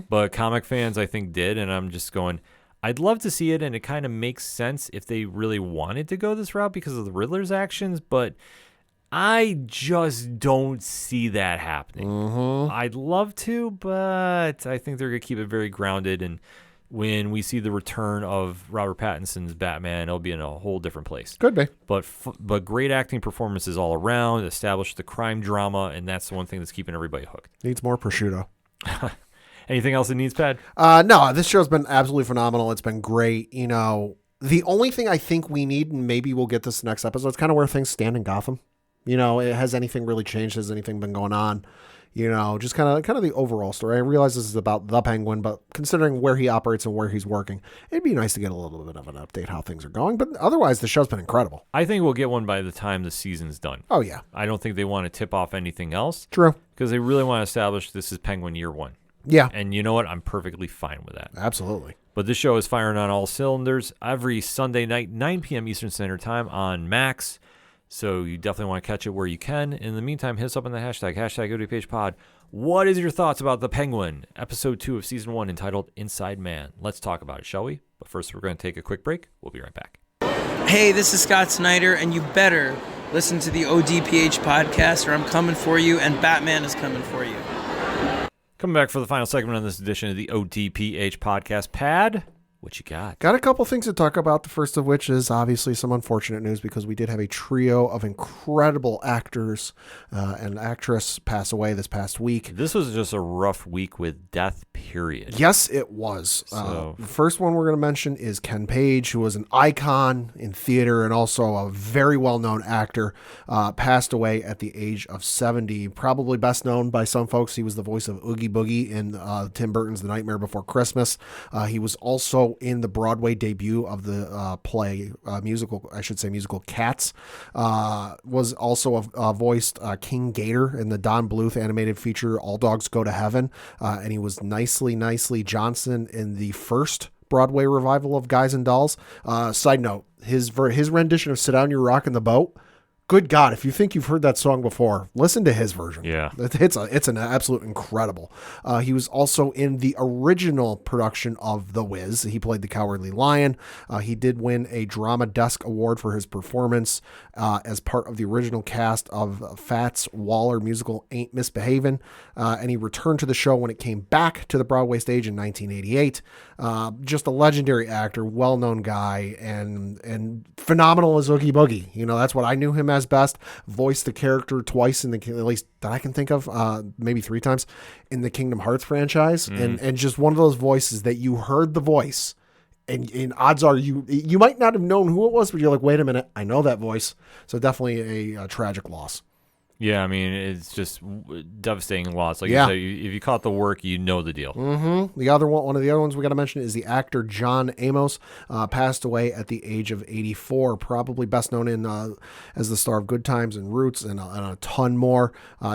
but comic fans, I think, did. And I'm just going, I'd love to see it, and it kind of makes sense if they really wanted to go this route because of the Riddler's actions, but I just don't see that happening. I'd love to, but I think they're going to keep it very grounded, and when we see the return of Robert Pattinson's Batman, it'll be in a whole different place. Could be. But great acting performances all around, established the crime drama, and that's the one thing that's keeping everybody hooked. Needs more prosciutto. Anything else it needs, Pat? No, this show's been absolutely phenomenal. It's been great. The only thing I think we need, and maybe we'll get this next episode, is kind of where things stand in Gotham. Has anything really changed? Has anything been going on? Just kind of the overall story. I realize this is about the Penguin, but considering where he operates and where he's working, it'd be nice to get a little bit of an update how things are going. But otherwise, the show's been incredible. I think we'll get one by the time the season's done. Oh, yeah. I don't think they want to tip off anything else. True. Because they really want to establish this is Penguin year one. Yeah. And you know what? I'm perfectly fine with that. Absolutely. But this show is firing on all cylinders every Sunday night, 9 p.m. Eastern Standard Time on Max. So you definitely want to catch it where you can. In the meantime, hit us up on the hashtag ODPH Pod. What is your thoughts about The Penguin, episode 2 of season 1, entitled Inside Man? Let's talk about it, shall we? But first, we're going to take a quick break. We'll be right back. Hey, this is Scott Snyder, and you better listen to the ODPH podcast, or I'm coming for you, and Batman is coming for you. Coming back for the final segment on this edition of the ODPH podcast. Pad, what you got? Got a couple things to talk about, the first of which is obviously some unfortunate news because we did have a trio of incredible actors and actress pass away this past week. This was just a rough week with death, period. Yes, it was. The first one we're going to mention is Ken Page, who was an icon in theater and also a very well-known actor, passed away at the age of 70. Probably best known by some folks, he was the voice of Oogie Boogie in Tim Burton's The Nightmare Before Christmas. He was also also in the Broadway debut of the musical Cats. Was also voiced King Gator in the Don Bluth animated feature All Dogs Go to Heaven. And he was Nicely Johnson in the first Broadway revival of Guys and Dolls. Side note, his rendition of Sit Down, You're Rockin' the Boat. Good God, if you think you've heard that song before, listen to his version. Yeah. It's an absolute incredible. He was also in the original production of The Wiz. He played the Cowardly Lion. He did win a Drama Desk Award for his performance as part of the original cast of Fats Waller musical Ain't Misbehavin'. And he returned to the show when it came back to the Broadway stage in 1988. Just a legendary actor, well-known guy, and phenomenal as Oogie Boogie. You know, that's what I knew him as best. Voiced the character twice at least that I can think of, maybe 3 times in the Kingdom Hearts franchise. And just one of those voices that you heard the voice and odds are you might not have known who it was, but you're like, wait a minute, I know that voice. So definitely a tragic loss. Yeah, I mean, it's just devastating loss. Like Yeah. you said, if you caught the work, you know the deal. The other one of the other ones we got to mention is the actor John Amos, passed away at the age of 84. Probably best known as the star of Good Times and Roots and a ton more.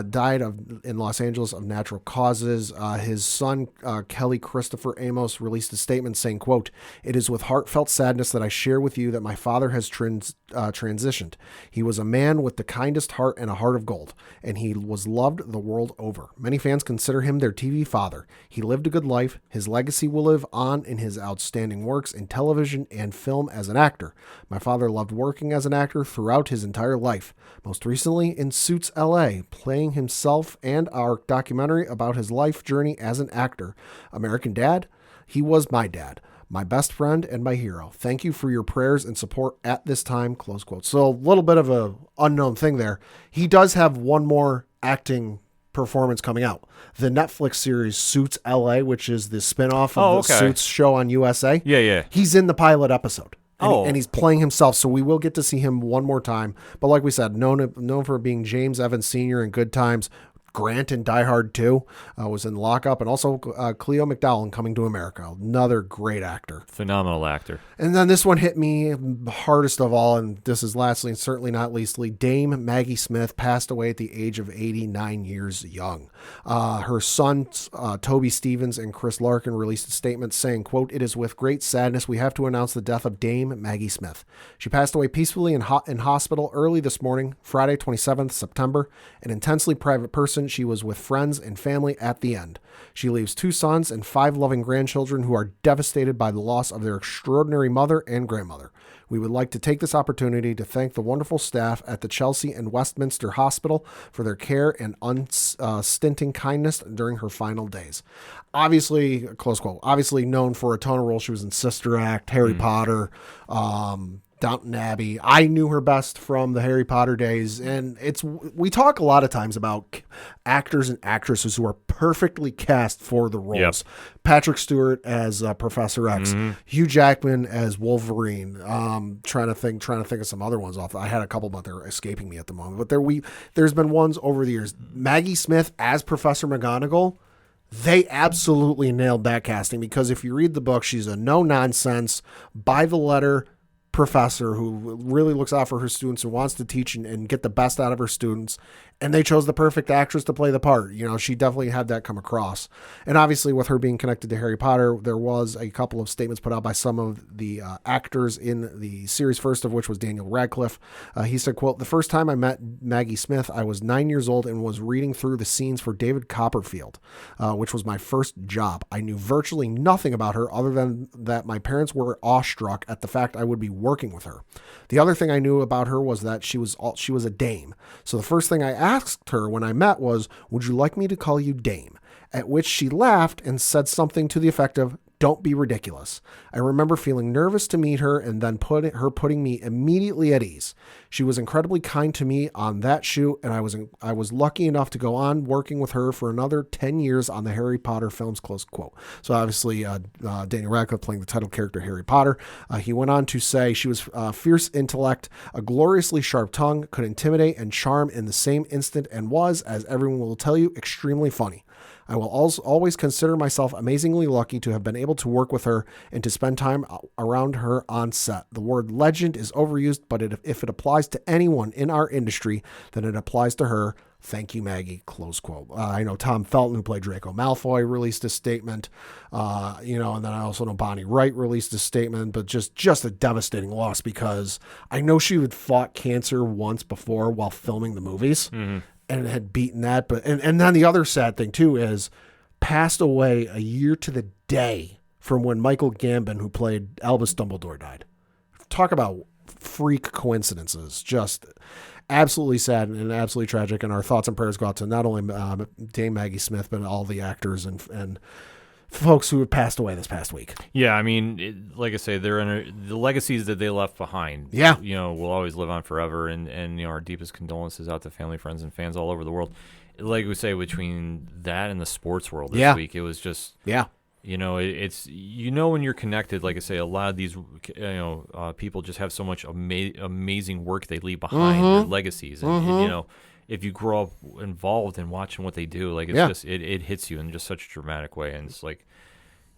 Died in Los Angeles of natural causes. His son Kelly Christopher Amos released a statement saying, quote, "It is with heartfelt sadness that I share with you that my father has transitioned. He was a man with the kindest heart and a heart of gold, and he was loved the world over. Many fans consider him their TV father. He lived a good life. His legacy will live on in his outstanding works in television and film as an actor. My father loved working as an actor throughout his entire life, most recently in Suits LA, playing himself, and our documentary about his life journey as an actor. American Dad? He was my dad, my best friend and my hero. Thank you for your prayers and support at this time," close quote. So a little bit of a unknown thing there. He does have one more acting performance coming out. The Netflix series Suits LA, which is the spinoff of the Suits show on USA. Yeah. He's in the pilot episode. Oh. And he's playing himself, so we will get to see him one more time. But like we said, known for being James Evans Sr. in Good Times, Grant in Die Hard 2, was in Lockup, and also Cleo McDowell in Coming to America. Another great actor. Phenomenal actor. And then this one hit me hardest of all, and this is lastly and certainly not leastly. Dame Maggie Smith passed away at the age of 89 years young. Her sons, Toby Stevens and Chris Larkin, released a statement saying, quote, "It is with great sadness we have to announce the death of Dame Maggie Smith. She passed away peacefully in hospital early this morning, Friday, 27th September. An intensely private person, she was with friends and family at the end. She leaves 2 sons and 5 loving grandchildren who are devastated by the loss of their extraordinary mother and grandmother. We would like to take this opportunity to thank the wonderful staff at the Chelsea and Westminster Hospital for their care and unstinting kindness during her final days." Obviously, close quote, obviously known for a ton of roles. She was in Sister Act, Harry Potter, Downton Abbey. I knew her best from the Harry Potter days, and we talk a lot of times about actors and actresses who are perfectly cast for the roles. Yep. Patrick Stewart as Professor X, Hugh Jackman as Wolverine. Trying to think of some other ones off. I had a couple, but they're escaping me at the moment. But there's been ones over the years. Maggie Smith as Professor McGonagall. They absolutely nailed that casting, because if you read the book, she's a no-nonsense, by-the-letter professor who really looks out for her students and wants to teach and get the best out of her students. And they chose the perfect actress to play the part. You know, she definitely had that come across. And obviously with her being connected to Harry Potter, there was a couple of statements put out by some of the actors in the series, first of which was Daniel Radcliffe. He said, quote, "The first time I met Maggie Smith, I was 9 years old and was reading through the scenes for David Copperfield, which was my first job. I knew virtually nothing about her other than that my parents were awestruck at the fact I would be working with her. The other thing I knew about her was that she was a dame. So the first thing I asked her when I met was, 'Would you like me to call you Dame?' At which she laughed and said something to the effect of, 'Don't be ridiculous.' I remember feeling nervous to meet her and then putting me immediately at ease. She was incredibly kind to me on that shoot, and I was lucky enough to go on working with her for another 10 years on the Harry Potter films," close quote. So obviously Daniel Radcliffe playing the title character Harry Potter. He went on to say she was fierce intellect, a gloriously sharp tongue, could intimidate and charm in the same instant, and was, as everyone will tell you, extremely funny. I will always consider myself amazingly lucky to have been able to work with her and to spend time around her on set. The word legend is overused, but if it applies to anyone in our industry, then it applies to her. Thank you, Maggie. Close quote. I know Tom Felton, who played Draco Malfoy, released a statement. And then I also know Bonnie Wright released a statement, but just a devastating loss because I know she had fought cancer once before while filming the movies and had beaten that. But and then the other sad thing too is passed away a year to the day from when Michael Gambon, who played Albus Dumbledore, died. Talk about freak coincidences. Just absolutely sad and absolutely tragic, and our thoughts and prayers go out to not only Dame Maggie Smith, but all the actors and folks who have passed away this past week. Yeah, I mean, like I say, the legacies that they left behind, Yeah. Will always live on forever, and our deepest condolences out to family, friends, and fans all over the world. Like we say, between that and the sports world this week, it was just it's when you're connected, like I say, a lot of these people just have so much amazing work they leave behind, their legacies, and if you grow up involved in watching what they do, like it's just it hits you in just such a dramatic way, and it's like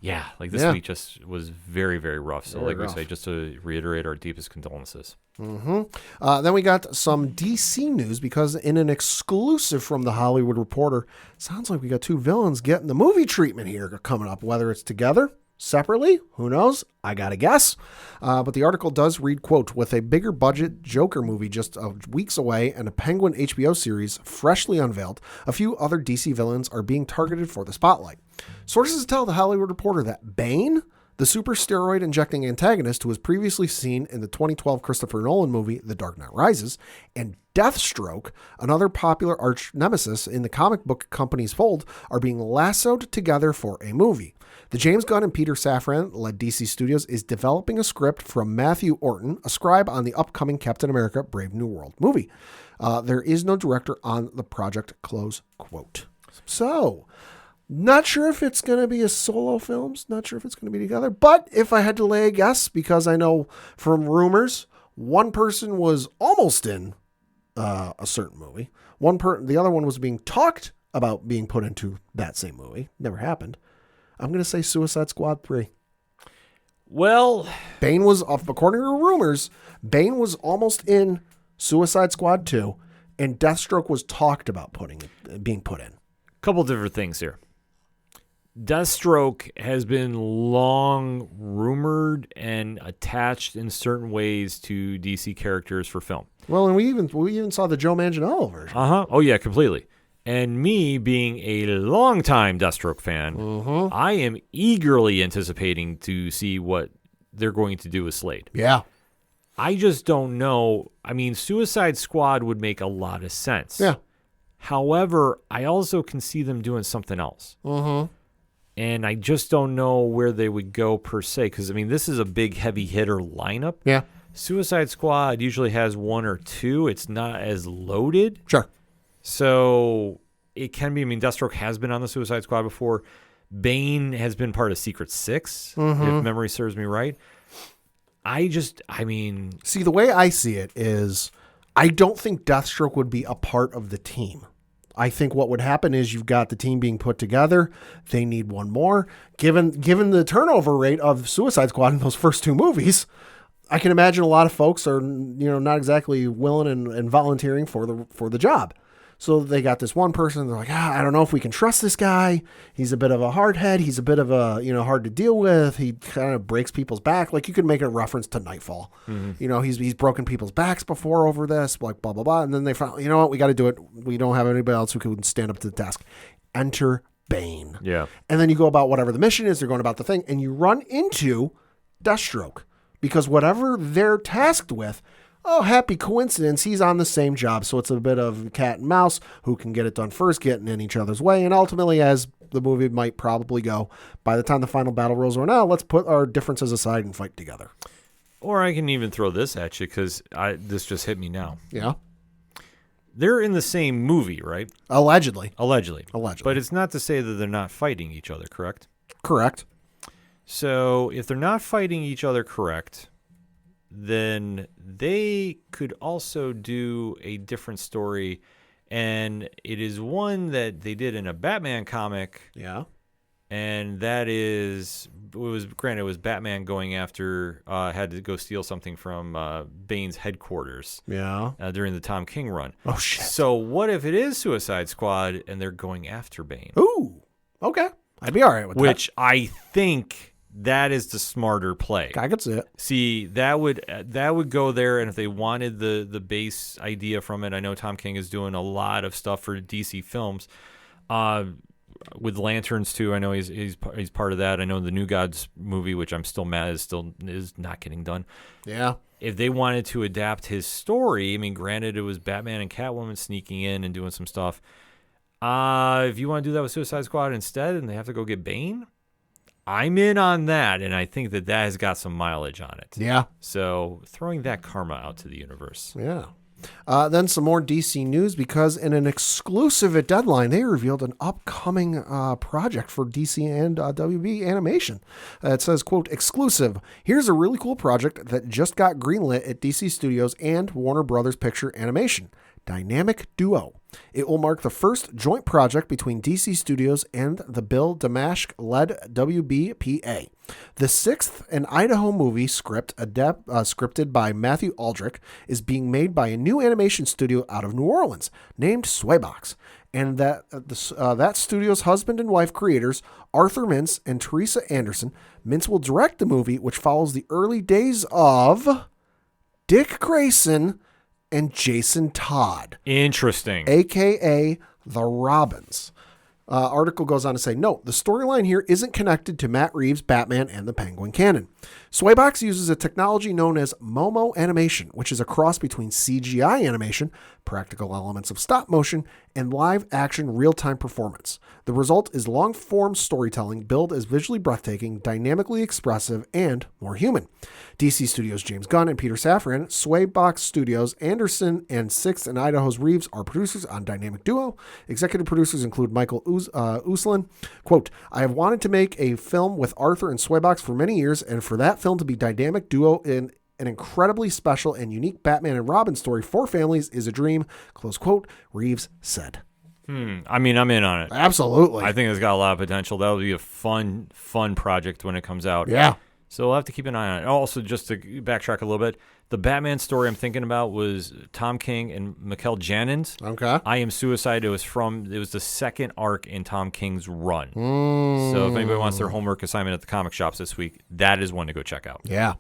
this week just was very, very rough. So we say, just to reiterate our deepest condolences. Then we got some DC news because in an exclusive from The Hollywood Reporter, sounds like we got two villains getting the movie treatment here coming up, whether it's together, separately, who knows? I got to guess. But the article does read, quote, with a bigger budget Joker movie just weeks away and a Penguin HBO series freshly unveiled, a few other DC villains are being targeted for the spotlight. Sources tell The Hollywood Reporter that Bane, the super steroid-injecting antagonist who was previously seen in the 2012 Christopher Nolan movie The Dark Knight Rises, and Deathstroke, another popular arch nemesis in the comic book company's fold, are being lassoed together for a movie. The James Gunn and Peter Safran-led DC Studios is developing a script from Matthew Orton, a scribe on the upcoming Captain America Brave New World movie. There is no director on the project, close quote. So, not sure if it's going to be a solo films, not sure if it's going to be together, but if I had to lay a guess, because I know from rumors, one person was almost in a certain movie. The other one was being talked about being put into that same movie. Never happened. I'm going to say Suicide Squad 3. Well, Bane was, according to rumors, Bane was almost in Suicide Squad 2, and Deathstroke was talked about being put in. Couple different things here. Deathstroke has been long rumored and attached in certain ways to DC characters for film. Well, and we even saw the Joe Manganiello version. Oh yeah, completely. And me being a longtime Deathstroke fan, I am eagerly anticipating to see what they're going to do with Slade. Yeah. I just don't know. I mean, Suicide Squad would make a lot of sense. Yeah. However, I also can see them doing something else. And I just don't know where they would go per se, because, I mean, this is a big heavy hitter lineup. Yeah. Suicide Squad usually has one or two. It's not as loaded. Sure. So it can be. I mean, Deathstroke has been on the Suicide Squad before. Bane has been part of Secret Six, if memory serves me right. See, the way I see it is I don't think Deathstroke would be a part of the team. I think what would happen is you've got the team being put together. They need one more. Given the turnover rate of Suicide Squad in those first two movies, I can imagine a lot of folks are not exactly willing and volunteering for the job. So they got this one person. They're like, I don't know if we can trust this guy. He's a bit of a hardhead. He's a bit of a hard to deal with. He kind of breaks people's back. Like you could make a reference to Nightfall. He's broken people's backs before over this. Like blah blah blah. And then they found, what, we got to do it. We don't have anybody else who can stand up to the task. Enter Bane. Yeah. And then you go about whatever the mission is. They're going about the thing, and you run into Deathstroke because whatever they're tasked with. Oh, happy coincidence, he's on the same job. So it's a bit of cat and mouse, who can get it done first, getting in each other's way. And ultimately, as the movie might probably go, by the time the final battle rolls around, now let's put our differences aside and fight together. Or I can even throw this at you, because this just hit me now. Yeah. They're in the same movie, right? Allegedly. But it's not to say that they're not fighting each other, correct? Correct. So if they're not fighting each other, correct, then they could also do a different story and it is one that they did in a Batman comic. Yeah. And that is, it was Batman going after, had to go steal something from Bane's headquarters. Yeah. During the Tom King run. Oh, shit. So what if it is Suicide Squad and they're going after Bane? Ooh. Okay. I'd be all right with that. Which I think that is the smarter play. I could see it. See, that would go there, and if they wanted the base idea from it, I know Tom King is doing a lot of stuff for DC films. With Lanterns too, I know he's part of that. I know the New Gods movie, which I'm still mad is not getting done. Yeah. If they wanted to adapt his story, I mean, granted it was Batman and Catwoman sneaking in and doing some stuff. If you want to do that with Suicide Squad instead, and they have to go get Bane, I'm in on that, and I think that has got some mileage on it. Yeah. So throwing that karma out to the universe. Yeah. Then some more DC news, because in an exclusive at Deadline, they revealed an upcoming project for DC and WB Animation. It says, quote, exclusive. Here's a really cool project that just got greenlit at DC Studios and Warner Brothers Picture Animation. Dynamic Duo. It will mark the first joint project between DC Studios and the Bill Damashq-led WBPA. The sixth and Idaho movie scripted by Matthew Aldrich is being made by a new animation studio out of New Orleans named Swaybox, and that studio's husband and wife creators, Arthur Mintz and Teresa Anderson. Mintz will direct the movie, which follows the early days of Dick Grayson and Jason Todd. Interesting. A.K.A. the Robins. Article goes on to say, note, the storyline here isn't connected to Matt Reeves' Batman and the Penguin canon. Swaybox uses a technology known as Momo animation, which is a cross between CGI animation, practical elements of stop motion, and live action real-time performance. The result is long-form storytelling billed as visually breathtaking, dynamically expressive, and more human. DC Studios' James Gunn and Peter Safran, Swaybox Studios, Anderson, and Sixth and Idaho's Reeves are producers on Dynamic Duo. Executive producers include Michael Uslan. Quote, I have wanted to make a film with Arthur and Swaybox for many years, and for that film to be Dynamic Duo in an incredibly special and unique Batman and Robin story for families is a dream, close quote, Reeves said. I mean, I'm in on it. Absolutely. I think it's got a lot of potential. That'll be a fun project when it comes out. Yeah. So we'll have to keep an eye on it. Also, just to backtrack a little bit, the Batman story I'm thinking about was Tom King and Mikkel Jannin's Okay. I Am Suicide. It was the second arc in Tom King's run. So if anybody wants their homework assignment at the comic shops this week, that is one to go check out. Yeah.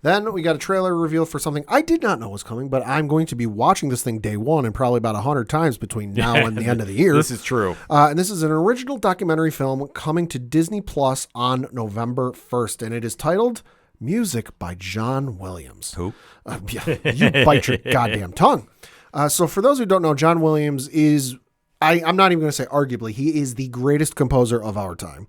Then we got a trailer reveal for something I did not know was coming, but I'm going to be watching this thing day one and probably about 100 times between now and the end of the year. This is true. And this is an original documentary film coming to Disney Plus on November 1st, and it is titled Music by John Williams. Who? You bite your goddamn tongue. So for those who don't know, John Williams is, I'm not even going to say arguably, he is the greatest composer of our time.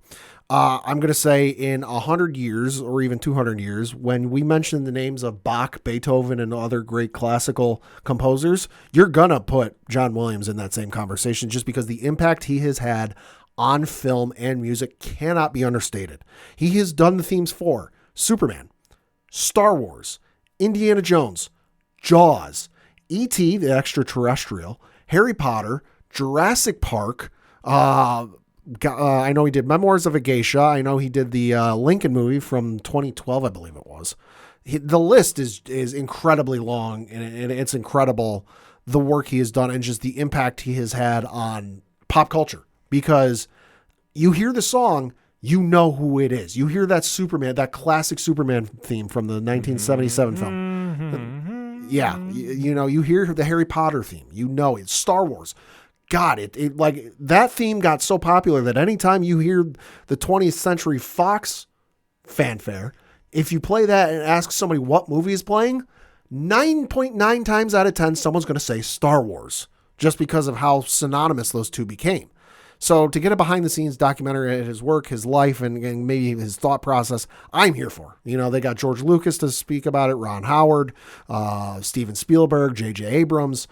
I'm going to say in 100 years or even 200 years, when we mention the names of Bach, Beethoven, and other great classical composers, you're going to put John Williams in that same conversation just because the impact he has had on film and music cannot be understated. He has done the themes for Superman, Star Wars, Indiana Jones, Jaws, E.T. the Extraterrestrial, Harry Potter, Jurassic Park. I know he did Memoirs of a Geisha. I know he did the Lincoln movie from 2012, I believe it was. The list is incredibly long, and it's incredible the work he has done and just the impact he has had on pop culture. Because you hear the song, you know who it is. You hear that Superman, that classic Superman theme from the 1977 film. Yeah, you know, you hear the Harry Potter theme. You know it's Star Wars. God, it like that theme got so popular that anytime you hear the 20th Century Fox fanfare, if you play that and ask somebody what movie is playing, 9.9 times out of 10, someone's going to say Star Wars, just because of how synonymous those two became. So to get a behind-the-scenes documentary at his work, his life, and maybe his thought process, I'm here for. You know, they got George Lucas to speak about it, Ron Howard, Steven Spielberg, J.J. Abrams,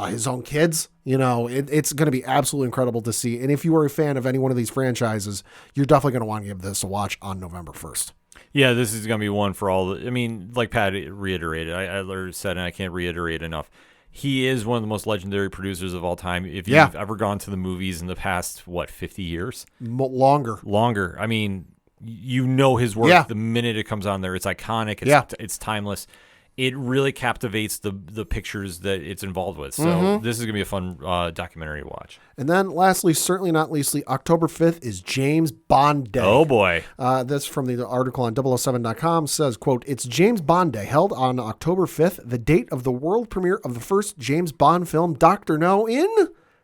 his own kids. You know, it's going to be absolutely incredible to see. And if you are a fan of any one of these franchises, you're definitely going to want to give this a watch on November 1st. Yeah, this is going to be one for all. I mean, like Pat reiterated, I said, and I can't reiterate enough. he is one of the most legendary producers of all time. If you've ever gone to the movies in the past, 50 years? Longer. Longer. I mean, you know his work the minute it comes on there. It's iconic. It's timeless. It really captivates the pictures that it's involved with. So this is going to be a fun documentary to watch. And then lastly, certainly not leastly, October 5th is James Bond Day. Oh, boy. This from the article on 007.com says, quote, "It's James Bond Day, held on October 5th, the date of the world premiere of the first James Bond film, Dr. No, in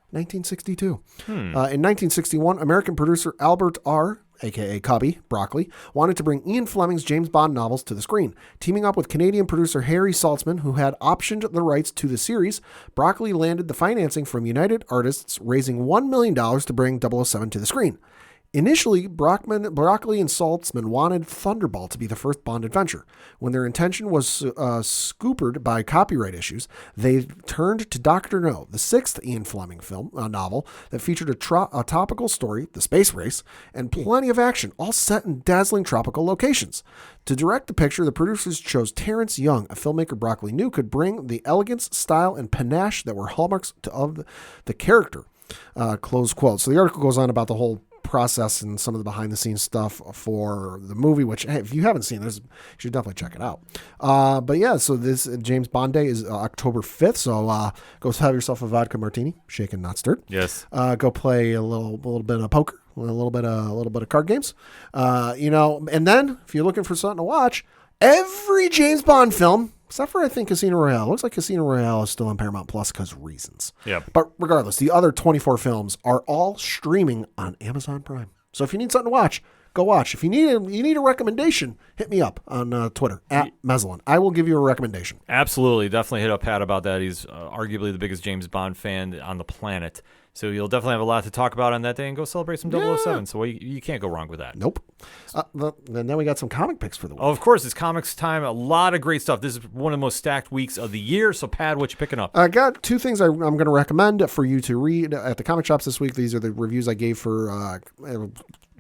1962. In 1961, American producer Albert R., a.k.a. Cubby, Broccoli, wanted to bring Ian Fleming's James Bond novels to the screen. Teaming up with Canadian producer Harry Saltzman, who had optioned the rights to the series, Broccoli landed the financing from United Artists, raising $1 million to bring 007 to the screen. Initially, Broccoli and Saltzman wanted Thunderball to be the first Bond adventure. When their intention was scuppered by copyright issues, they turned to Dr. No, the sixth Ian Fleming novel that featured a topical story, the space race, and plenty of action, all set in dazzling tropical locations. To direct the picture, the producers chose Terrence Young, a filmmaker Broccoli knew could bring the elegance, style, and panache that were hallmarks of the character. Close quote. So the article goes on about the whole process and some of the behind the scenes stuff for the movie, which, hey, if you haven't seen this, you should definitely check it out. But yeah, so this James Bond Day is October 5th. So go have yourself a vodka martini, shaken, not stirred. Yes. Go play a little bit of poker, a little bit of card games. And then if you're looking for something to watch, every James Bond film, except for, I think, Casino Royale. Looks like Casino Royale is still on Paramount Plus because reasons. Yeah. But regardless, the other 24 films are all streaming on Amazon Prime. So if you need something to watch, go watch. If you need a recommendation, hit me up on Twitter, @Meslin. I will give you a recommendation. Absolutely. Definitely hit up Pat about that. He's arguably the biggest James Bond fan on the planet. So you'll definitely have a lot to talk about on that day and go celebrate some 007. So you can't go wrong with that. Nope. And then we got some comic picks for the week. Oh, of course, it's comics time. A lot of great stuff. This is one of the most stacked weeks of the year. So, Pat, what you picking up? I got two things I'm going to recommend for you to read at the comic shops this week. These are the reviews I gave for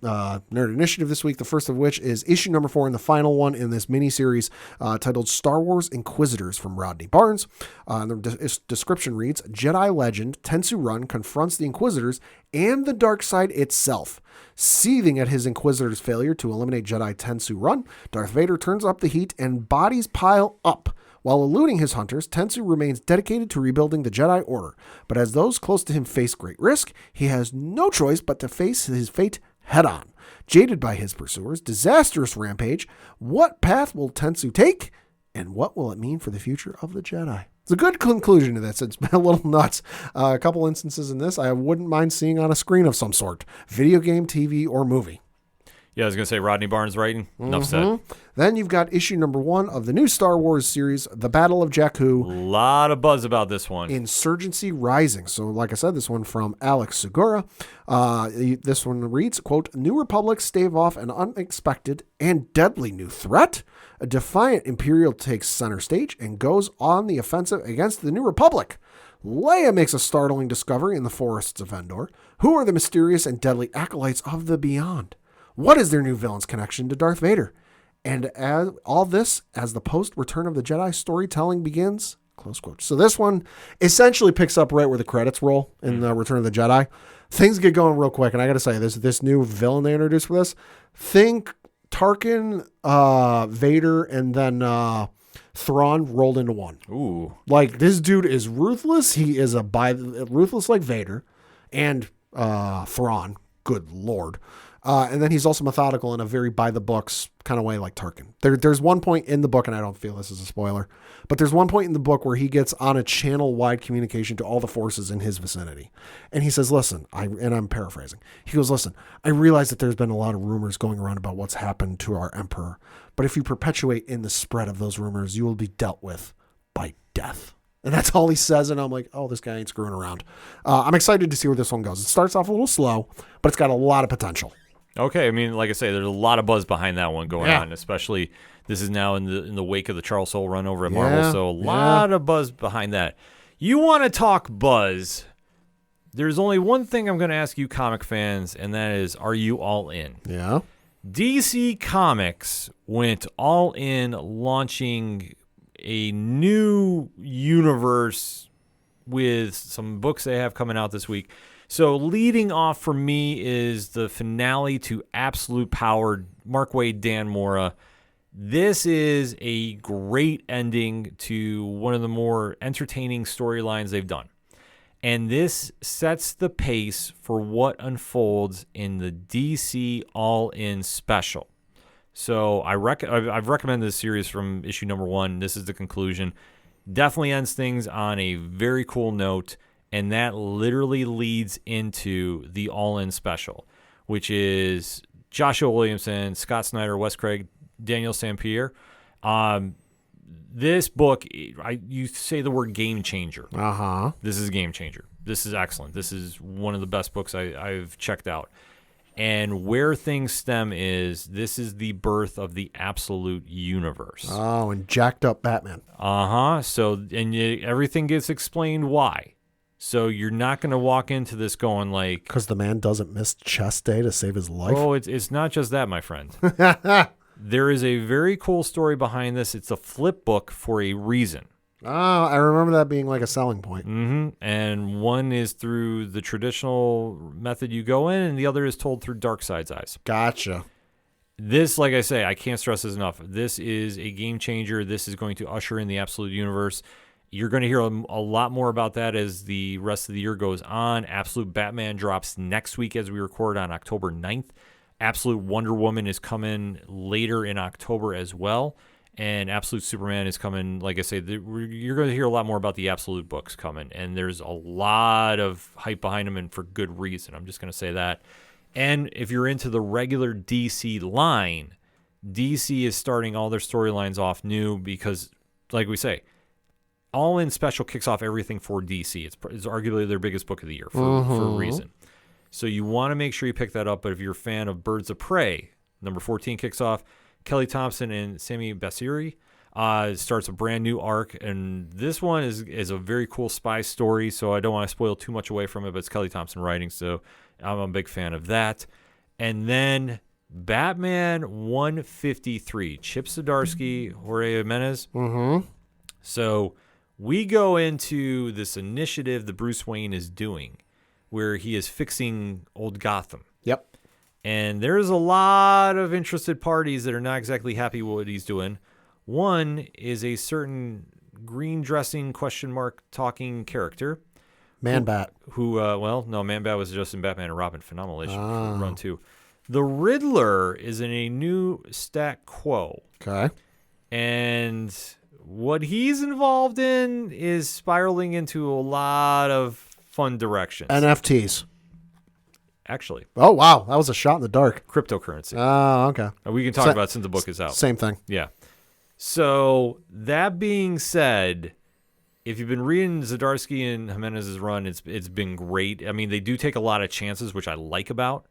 Nerd Initiative this week. The first of which is issue number 4 and the final one in this miniseries titled Star Wars Inquisitors from Rodney Barnes. The description reads, Jedi legend Tensu Run confronts the Inquisitors and the dark side itself. Seething at his Inquisitor's failure to eliminate Jedi Tensu Run, Darth Vader turns up the heat and bodies pile up. While eluding his hunters, Tensu remains dedicated to rebuilding the Jedi Order. But as those close to him face great risk, he has no choice but to face his fate head on. Jaded by his pursuers' disastrous rampage, what path will Tensu take? And what will it mean for the future of the Jedi? It's a good conclusion to this. It's been a little nuts. A couple instances in this I wouldn't mind seeing on a screen of some sort. Video game, TV, or movie. Yeah, I was going to say Rodney Barnes writing. Enough said. Then you've got issue number 1 of the new Star Wars series, The Battle of Jakku. A lot of buzz about this one. Insurgency Rising. So like I said, this one from Alex Segura. This one reads, quote, New Republic stave off an unexpected and deadly new threat. A defiant Imperial takes center stage and goes on the offensive against the New Republic. Leia makes a startling discovery in the forests of Endor. Who are the mysterious and deadly acolytes of the Beyond? What is their new villain's connection to Darth Vader? And as all this, as the post-Return of the Jedi storytelling begins, close quote. So this one essentially picks up right where the credits roll in the Return of the Jedi. Things get going real quick, and I got to say, this new villain they introduced for this, think Tarkin, Vader, and then Thrawn rolled into one. Ooh. Like, this dude is ruthless. He is ruthless like Vader and Thrawn. Good Lord. And then he's also methodical in a very by-the-books kind of way like Tarkin. There's one point in the book, and I don't feel this is a spoiler, but there's one point in the book where he gets on a channel-wide communication to all the forces in his vicinity. And he says, listen, and I'm paraphrasing. He goes, listen, I realize that there's been a lot of rumors going around about what's happened to our emperor, but if you perpetuate in the spread of those rumors, you will be dealt with by death. And that's all he says, and I'm like, oh, this guy ain't screwing around. I'm excited to see where this one goes. It starts off a little slow, but it's got a lot of potential. Okay, I mean, like I say, there's a lot of buzz behind that one going on, especially this is now in the wake of the Charles Soule run over at Marvel, so a lot of buzz behind that. You want to talk buzz? There's only one thing I'm going to ask you comic fans, and that is, are you all in? Yeah. DC Comics went all in launching a new universe with some books they have coming out this week. So leading off for me is the finale to Absolute Power, Mark Waid, Dan Mora. This is a great ending to one of the more entertaining storylines they've done. And this sets the pace for what unfolds in the DC All-In special. So I've recommended this series from issue number 1. This is the conclusion. Definitely ends things on a very cool note. And that literally leads into the All-In special, which is Joshua Williamson, Scott Snyder, Wes Craig, Daniel Sampere. This book, you say the word game changer. Uh-huh. This is a game changer. This is excellent. This is one of the best books I've checked out. And where things stem is this is the birth of the Absolute Universe. Oh, and jacked up Batman. Uh-huh. So, and everything gets explained why. So you're not going to walk into this going like... Because the man doesn't miss chest day to save his life? Oh, it's not just that, my friend. There is a very cool story behind this. It's a flip book for a reason. Oh, I remember that being like a selling point. Mm-hmm. And one is through the traditional method you go in, and the other is told through Darkseid's eyes. Gotcha. This, like I say, I can't stress this enough. This is a game changer. This is going to usher in the Absolute Universe. You're going to hear a lot more about that as the rest of the year goes on. Absolute Batman drops next week as we record on October 9th. Absolute Wonder Woman is coming later in October as well. And Absolute Superman is coming, like I say, you're going to hear a lot more about the Absolute books coming. And there's a lot of hype behind them, and for good reason. I'm just going to say that. And if you're into the regular DC line, DC is starting all their storylines off new because, like we say, All-In Special kicks off everything for DC. It's arguably their biggest book of the year for a reason. So you want to make sure you pick that up. But if you're a fan of Birds of Prey, number 14 kicks off. Kelly Thompson and Sami Basiri starts a brand new arc. And this one is a very cool spy story, so I don't want to spoil too much away from it, but it's Kelly Thompson writing, so I'm a big fan of that. And then Batman 153, Chip Zdarsky, Jorge Jimenez. Mm-hmm. So we go into this initiative that Bruce Wayne is doing where he is fixing old Gotham. Yep. And there's a lot of interested parties that are not exactly happy with what he's doing. One is a certain green dressing talking character. Man-Bat. Man-Bat was just in Batman and Robin. Phenomenal issue. Run 2. The Riddler is in a new stat quo. Okay. And what he's involved in is spiraling into a lot of fun directions. NFTs. Actually. Oh, wow. That was a shot in the dark. Cryptocurrency. Oh, okay. We can talk about it since the book is out. Same thing. Yeah. So that being said, if you've been reading Zdarsky and Jimenez's run, it's been great. I mean, they do take a lot of chances, which I like about.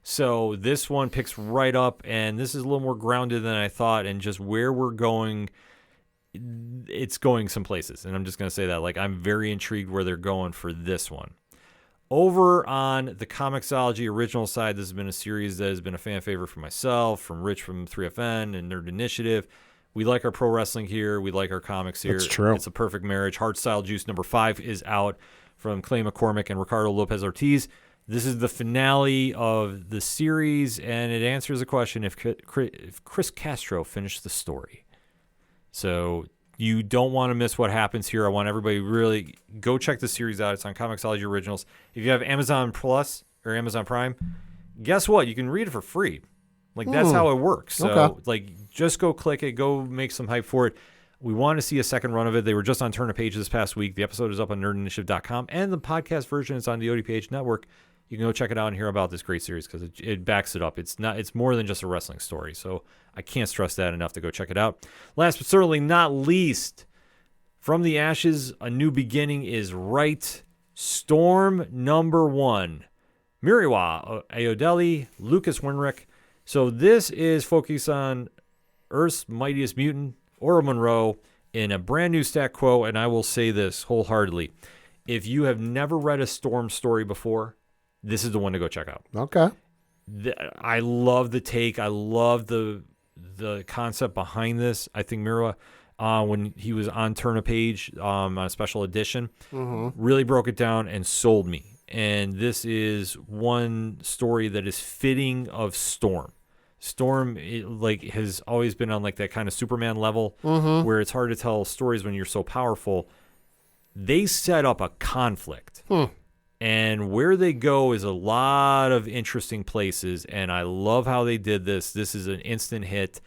So this one picks right up, and this is a little more grounded than I thought, and just where we're going, it's going some places. And I'm just going to say that. Like, I'm very intrigued where they're going for this one. Over on the Comixology original side, this has been a series that has been a fan favorite for myself, from Rich from 3FN and Nerd Initiative. We like our pro wrestling here. We like our comics here. That's true. It's a perfect marriage. Hardstyle Juice number 5 is out from Clay McCormick and Ricardo Lopez Ortiz. This is the finale of the series, and it answers the question if Chris Castro finished the story. So you don't want to miss what happens here. I want everybody to really go check the series out. It's on Comixology Originals. If you have Amazon Plus or Amazon Prime, guess what? You can read it for free. Like, that's how it works. So, just go click it. Go make some hype for it. We want to see a second run of it. They were just on Turn a Page this past week. The episode is up on nerdinitiative.com, and the podcast version is on the ODPH network. You can go check it out and hear about this great series because it backs it up. It's more than just a wrestling story. So I can't stress that enough to go check it out. Last but certainly not least, From the Ashes, A New Beginning is right. Storm number 1. Miriwa Ayodele, Lucas Winrick. So this is focused on Earth's mightiest mutant, Ororo Munroe, in a brand new stat quo, and I will say this wholeheartedly. If you have never read a Storm story before, this is the one to go check out. Okay. I love the take. I love the concept behind this. I think Miriwa when he was on Turn a Page on a special edition. Really broke it down and sold me. And this is one story that is fitting of Storm. Storm has always been on like that kind of Superman level where it's hard to tell stories when you're so powerful. They set up a conflict. And where they go is a lot of interesting places, and I love how they did this. This is an instant hit.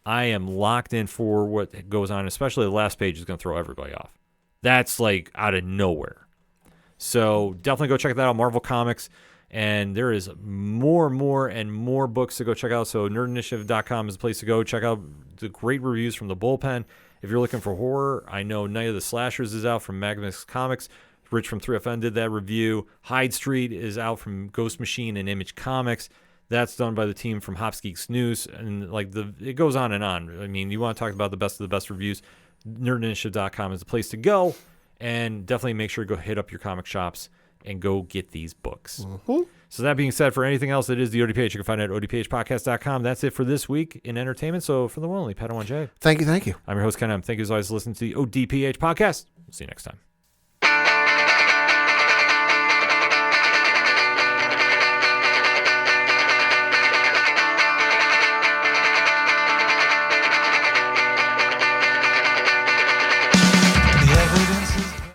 I am locked in for what goes on, especially the last page is going to throw everybody off. That's like out of nowhere. So definitely go check that out, Marvel Comics. And there is more books to go check out. So nerdinitiative.com is the place to go. Check out the great reviews from the bullpen. If you're looking for horror, I know Night of the Slashers is out from Magnus Comics. Rich from 3FN did that review. Hyde Street is out from Ghost Machine and Image Comics. That's done by the team from Hops Geeks News. And it goes on and on. I mean, you want to talk about the best of the best reviews, nerdinitiative.com is the place to go. And definitely make sure to go hit up your comic shops and go get these books. So that being said, for anything else that is the ODPH, you can find it at odphpodcast.com. That's it for this week in entertainment. So for the one only, Padawan J. Thank you. I'm your host, Ken M. Thank you as always for listening to the ODPH podcast. We'll see you next time.